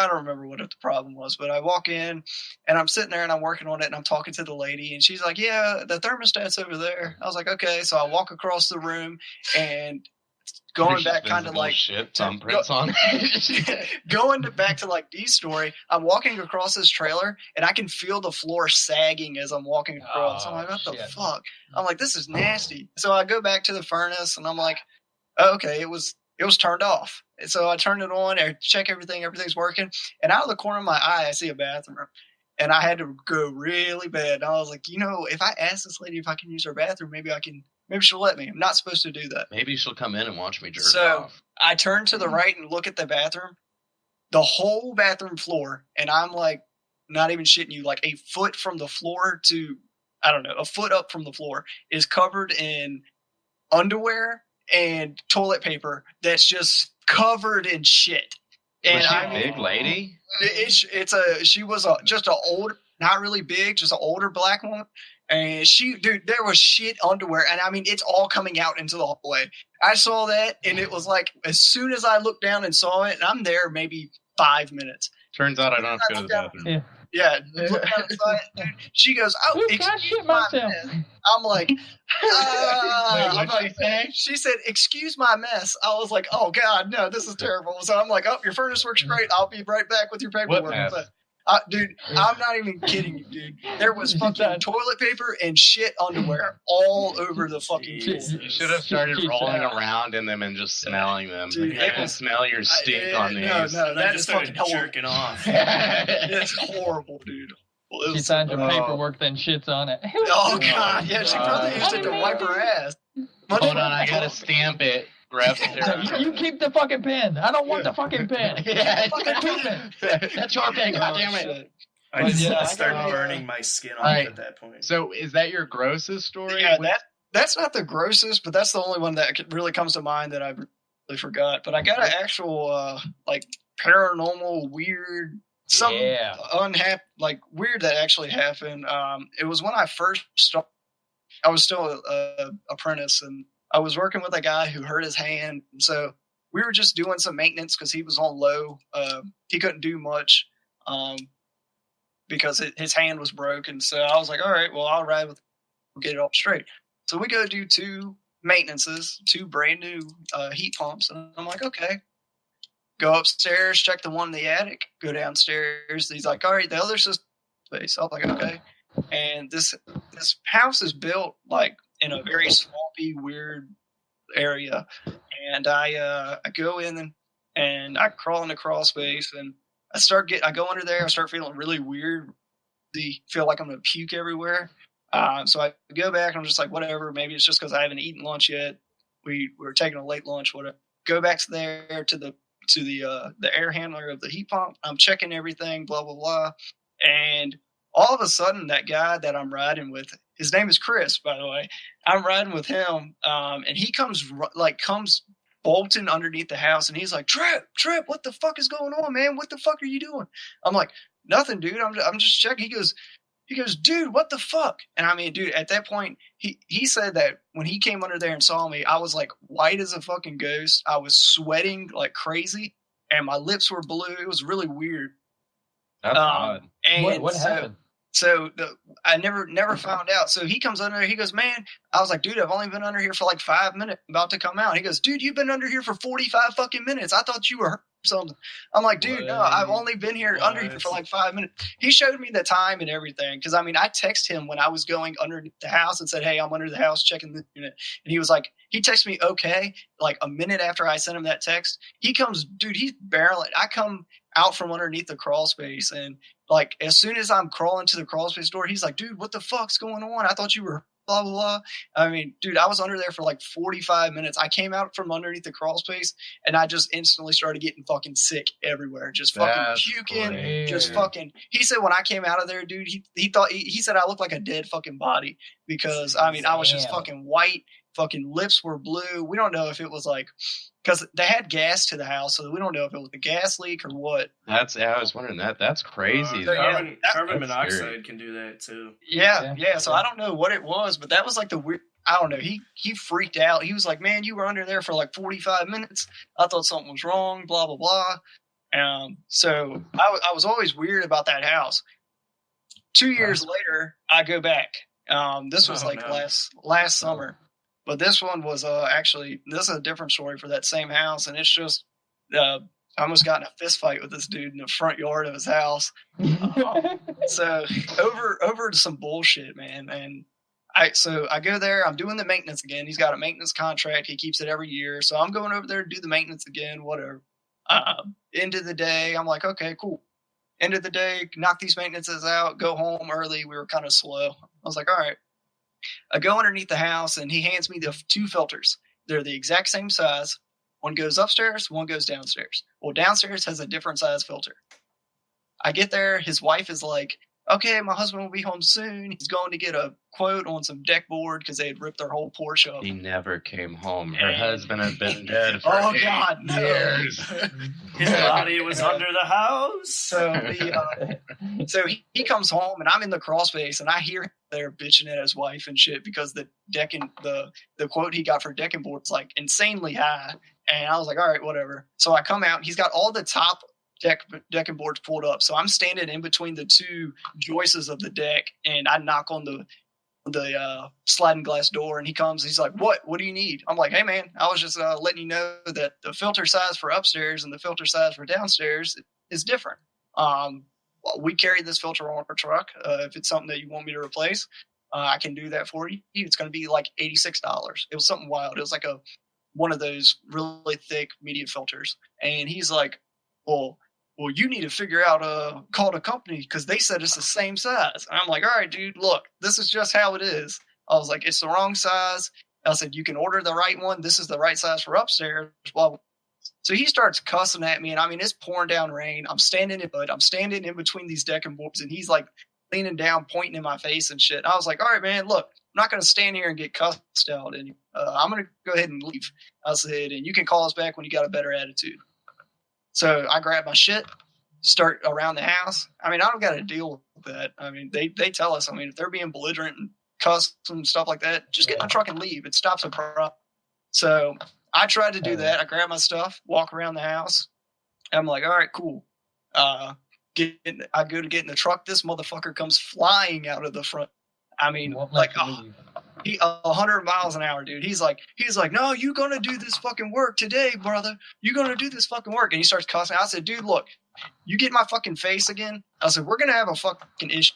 [SPEAKER 3] don't remember what the problem was, but I walk in and I'm sitting there and I'm working on it and I'm talking to the lady and she's like, yeah, the thermostat's over there. I was like, okay. So I walk across the room and going back kind of like
[SPEAKER 8] shit, thumbprints on it.
[SPEAKER 3] going back to like Dee's story, I'm walking across this trailer and I can feel the floor sagging as I'm walking across. I'm like, what the fuck? I'm like, this is nasty. So I go back to the furnace and I'm like, oh, okay, it was turned off. And so I turned it on and check everything's working. And out of the corner of my eye, I see a bathroom. And I had to go really bad. And I was like, if I ask this lady if I can use her bathroom, maybe she'll let me. I'm not supposed to do that.
[SPEAKER 8] Maybe she'll come in and watch me jerk off.
[SPEAKER 3] I turn to the right and look at the bathroom. The whole bathroom floor, and I'm like, not even shitting you, like a foot from the floor to, I don't know, a foot up from the floor is covered in underwear and toilet paper that's just covered in shit. And
[SPEAKER 8] was she a big lady?
[SPEAKER 3] She was just an older, not really big, just an older black woman. And there was shit underwear. And I mean, it's all coming out into the hallway. I saw that and it was like, as soon as I looked down and saw it, and I'm there maybe 5 minutes.
[SPEAKER 8] Turns out I don't have to go to the bathroom.
[SPEAKER 3] Yeah, look outside, dude. She goes, "Oh, excuse my mess." I'm like, she said, "Excuse my mess." I was like, "Oh God, no, this is terrible." So I'm like, "Oh, your furnace works great. I'll be right back with your paperwork." Dude, I'm not even kidding you, dude. There was fucking toilet paper and shit underwear all over the fucking floor.
[SPEAKER 8] You should have started rolling around in them and just smelling them.
[SPEAKER 3] Dude,
[SPEAKER 8] I can smell your stink on these.
[SPEAKER 3] No, that is fucking
[SPEAKER 6] jerking off.
[SPEAKER 3] It's horrible, dude.
[SPEAKER 1] She signs your paperwork, then shits on it.
[SPEAKER 3] Oh God, yeah, she probably used it to wipe her ass.
[SPEAKER 8] Hold on, I gotta stamp it.
[SPEAKER 1] You keep the fucking pen. I don't want the fucking pen.
[SPEAKER 8] That's your pen. God damn it.
[SPEAKER 6] I started burning my skin off at that point.
[SPEAKER 8] So, is that your grossest story?
[SPEAKER 3] Yeah, that's not the grossest, but that's the only one that really comes to mind that I really forgot. But I got an actual like paranormal weird. Unhappy, like weird that actually happened. It was when I first started. I was still an apprentice, and I was working with a guy who hurt his hand. So we were just doing some maintenance because he was on low. He couldn't do much because his hand was broken. So I was like, all right, well, I'll ride with him. We'll get it all straight. So we go do 2 maintenances, 2 brand new heat pumps. And I'm like, okay. Go upstairs, check the one in the attic, go downstairs. He's like, all right, the other system space. I was like, okay. And this house is built like in a very swampy, weird area. And I go in and I crawl in the crawl space and I go under there. I start feeling really weird. Feel like I'm going to puke everywhere. So I go back and I'm just like, whatever. Maybe it's just because I haven't eaten lunch yet. We were taking a late lunch, whatever. Go back to there to the air handler of the heat pump. I'm checking everything, blah, blah, blah. And all of a sudden, that guy that I'm riding with, his name is Chris, by the way. I'm riding with him, and he comes bolting underneath the house, and he's like, Tripp, what the fuck is going on, man? What the fuck are you doing? I'm like, nothing, dude. I'm just checking. He goes, dude, what the fuck? And I mean, dude, at that point, he said that when he came under there and saw me, I was like white as a fucking ghost. I was sweating like crazy, and my lips were blue. It was really weird.
[SPEAKER 8] That's odd.
[SPEAKER 3] And
[SPEAKER 1] what happened?
[SPEAKER 3] So I never found out. So he comes under there. He goes, man, I was like, dude, I've only been under here for like 5 minutes, about to come out. He goes, dude, you've been under here for 45 fucking minutes. I thought you were hurt or something. I'm like, dude, no, I've only been here under here for like 5 minutes. He showed me the time and everything. Cause I mean, I texted him when I was going underneath the house and said, hey, I'm under the house checking the unit. And he was like, he texted me, okay. Like a minute after I sent him that text, he comes, dude, he's barreling. I come out from underneath the crawl space, and like as soon as I'm crawling to the crawl space door, he's like, dude, what the fuck's going on? I thought you were blah blah blah. I mean, dude, I was under there for like 45 minutes. I came out from underneath the crawl space and I just instantly started getting fucking sick everywhere, just fucking puking, just fucking. He said when I came out of there, dude, he thought he said I looked like a dead fucking body because I mean I was just fucking white, fucking lips were blue. We don't know if it was like. Because they had gas to the house, so we don't know if it was a gas leak or what.
[SPEAKER 8] I was wondering that. That's crazy.
[SPEAKER 6] Carbon monoxide can do that too.
[SPEAKER 3] Yeah. So I don't know what it was, but that was like the weird I don't know. He freaked out. He was like, man, you were under there for like 45 minutes. I thought something was wrong, blah, blah, blah. So I was always weird about that house. 2 years later, I go back. This was last summer. But this one was this is a different story for that same house. And it's just, I almost got in a fist fight with this dude in the front yard of his house. So over some bullshit, man. And I go there, I'm doing the maintenance again. He's got a maintenance contract. He keeps it every year. So I'm going over there to do the maintenance again, whatever. End of the day, I'm like, okay, cool. End of the day, knock these maintenances out, go home early. We were kind of slow. I was like, all right. I go underneath the house and he hands me the 2 filters. They're the exact same size. One goes upstairs, one goes downstairs. Well, downstairs has a different size filter. I get there, his wife is like, okay, my husband will be home soon. He's going to get a quote on some deck board because they had ripped their whole porch up.
[SPEAKER 8] He never came home. Her husband had been dead for years.
[SPEAKER 6] His body was under the house.
[SPEAKER 3] So he comes home and I'm in the crawl space and I hear him there bitching at his wife and shit because the decking the quote he got for decking board is like insanely high. And I was like, all right, whatever. So I come out. He's got all the top decking boards pulled up. So I'm standing in between the 2 joists of the deck and I knock on the sliding glass door and he comes. He's like, what do you need? I'm like, hey man, I was just letting you know that the filter size for upstairs and the filter size for downstairs is different. We carry this filter on our truck. If it's something that you want me to replace, I can do that for you. It's going to be like $86. It was something wild. It was like one of those really thick media filters. And he's like, well, you need to figure out call the company because they said it's the same size. And I'm like, all right, dude, look, this is just how it is. I was like, it's the wrong size. I said, you can order the right one. This is the right size for upstairs. Well, so he starts cussing at me, and I mean, it's pouring down rain. I'm standing in between these decking boards, and he's like leaning down, pointing in my face and shit. I was like, all right, man, look, I'm not going to stand here and get cussed out. And I'm going to go ahead and leave. I said, and you can call us back when you got a better attitude. So I grab my shit, start around the house. I mean, I don't got to deal with that. I mean, they tell us, I mean, if they're being belligerent and cuss and stuff like that, just get in my truck and leave. It stops a problem. So I tried to do that. I grab my stuff, walk around the house. I'm like, all right, cool. I go to get in the truck. This motherfucker comes flying out of the front. I mean, like 100 miles an hour, dude. He's like, no, you gonna do this fucking work today, brother. You gonna do this fucking work. And he starts cussing. I said, dude, look, you get in my fucking face again. I said, we're gonna have a fucking issue.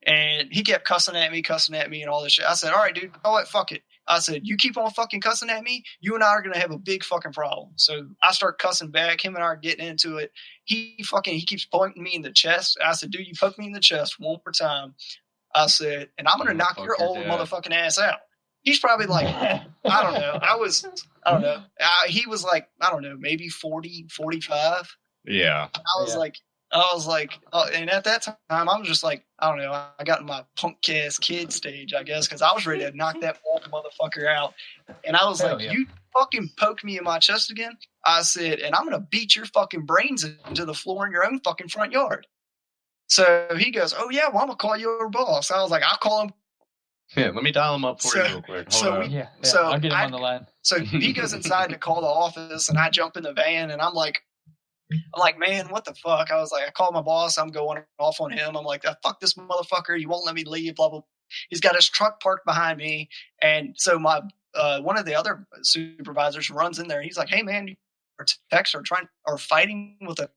[SPEAKER 3] And he kept cussing at me and all this shit. I said, all right, dude, you know what? Fuck it. I said, you keep on fucking cussing at me, you and I are going to have a big fucking problem. So I start cussing back. Him and I are getting into it. He keeps pointing me in the chest. I said, dude, you poke me in the chest one more time. I said, and I'm going to knock your old motherfucking ass out. He's probably like, I don't know. He was like, I don't know, maybe 40, 45.
[SPEAKER 8] Yeah.
[SPEAKER 3] I was like, and at that time, I was just like, I don't know, I got in my punk ass kid stage, I guess, because I was ready to knock that old motherfucker out. And I was you fucking poked me in my chest again? I said, and I'm going to beat your fucking brains into the floor in your own fucking front yard. So he goes, oh, yeah, well, I'm going to call your boss. I was like, I'll call him.
[SPEAKER 8] Yeah, let me dial him up for you real quick. Hold on.
[SPEAKER 3] So
[SPEAKER 1] I'll get him on the line.
[SPEAKER 3] So he goes inside to call the office, and I jump in the van, and I'm like, man, what the fuck? I was like, I called my boss. I'm going off on him. I'm like, fuck this motherfucker. He won't let me leave, blah, blah. He's got his truck parked behind me. And so my one of the other supervisors runs in there. He's like, hey, man, you are fighting with a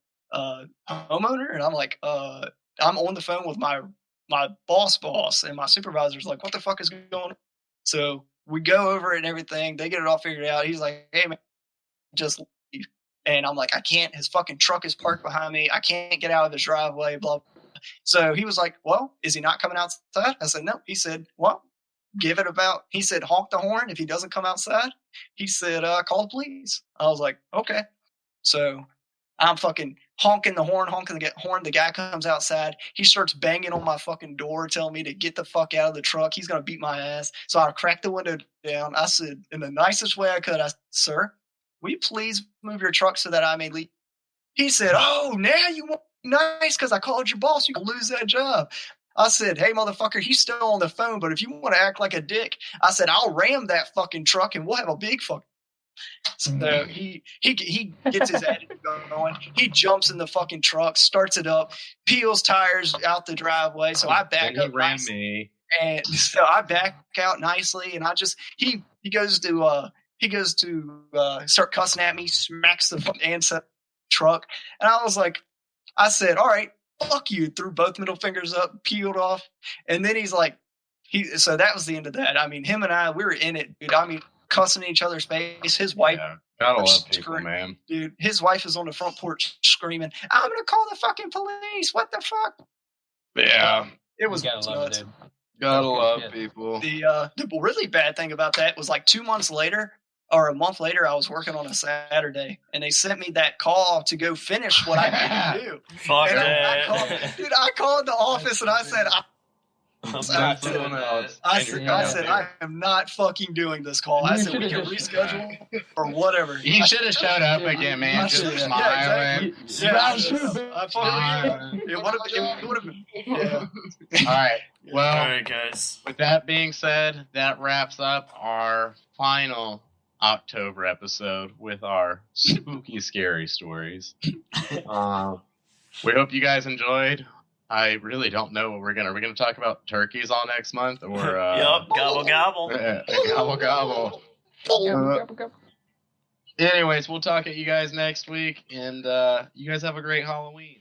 [SPEAKER 3] homeowner? And I'm like, I'm on the phone with my boss. And my supervisor's like, what the fuck is going on? So we go over it and everything. They get it all figured out. He's like, hey, man, just leave. And I'm like, I can't. His fucking truck is parked behind me. I can't get out of his driveway, blah, blah. So he was like, well, is he not coming outside? I said, no. He said, well, he said, honk the horn if he doesn't come outside. He said, call the police. I was like, okay. So I'm fucking honking the horn. The guy comes outside. He starts banging on my fucking door, telling me to get the fuck out of the truck. He's going to beat my ass. So I cracked the window down. I said, in the nicest way I could, I said, sir, will you please move your truck so that I may leave? He said, oh, now you want nice because I called your boss. You can lose that job. I said, hey, motherfucker, he's still on the phone, but if you want to act like a dick, I said, I'll ram that fucking truck and we'll have a big fucking. So he gets his attitude going. He jumps in the fucking truck, starts it up, peels tires out the driveway. So I back
[SPEAKER 8] Then
[SPEAKER 3] up.
[SPEAKER 8] he ran me.
[SPEAKER 3] And so I back out nicely, and I just he goes to start cussing at me, smacks the Insensitive truck, and I was like, I said, all right, fuck you, threw both middle fingers up, peeled off, and then he's like, so that was the end of that. I mean, him and I, we were in it, dude. I mean, cussing in each other's face. His wife,
[SPEAKER 8] gotta love people, man.
[SPEAKER 3] Dude, his wife is on the front porch screaming, I'm gonna call the fucking police. What the fuck?
[SPEAKER 8] Yeah.
[SPEAKER 3] It was
[SPEAKER 1] You gotta love it,
[SPEAKER 3] nuts.
[SPEAKER 1] dude.
[SPEAKER 5] Gotta love
[SPEAKER 1] Shit.
[SPEAKER 5] people.
[SPEAKER 3] The really bad thing about that was like 2 months later or a month later, I was working on a Saturday and they sent me that call to go finish what I didn't do.
[SPEAKER 4] Fuck
[SPEAKER 3] And
[SPEAKER 4] that.
[SPEAKER 3] I called the office and I said,
[SPEAKER 4] I'm
[SPEAKER 3] not
[SPEAKER 8] doing that.
[SPEAKER 3] I said, I am not fucking doing this call. I said, we can reschedule or whatever.
[SPEAKER 8] You should have showed up again, man. Just smiling.
[SPEAKER 3] It would have been. Yeah.
[SPEAKER 8] All right. Well,
[SPEAKER 6] All right, guys.
[SPEAKER 8] with that being said, that wraps up our final October episode with our spooky, scary stories. We hope you guys enjoyed. I really don't know what we're gonna talk about turkeys all next month, or
[SPEAKER 6] Yup, gobble gobble.
[SPEAKER 8] gobble gobble. Anyways, we'll talk at you guys next week, and you guys have a great Halloween.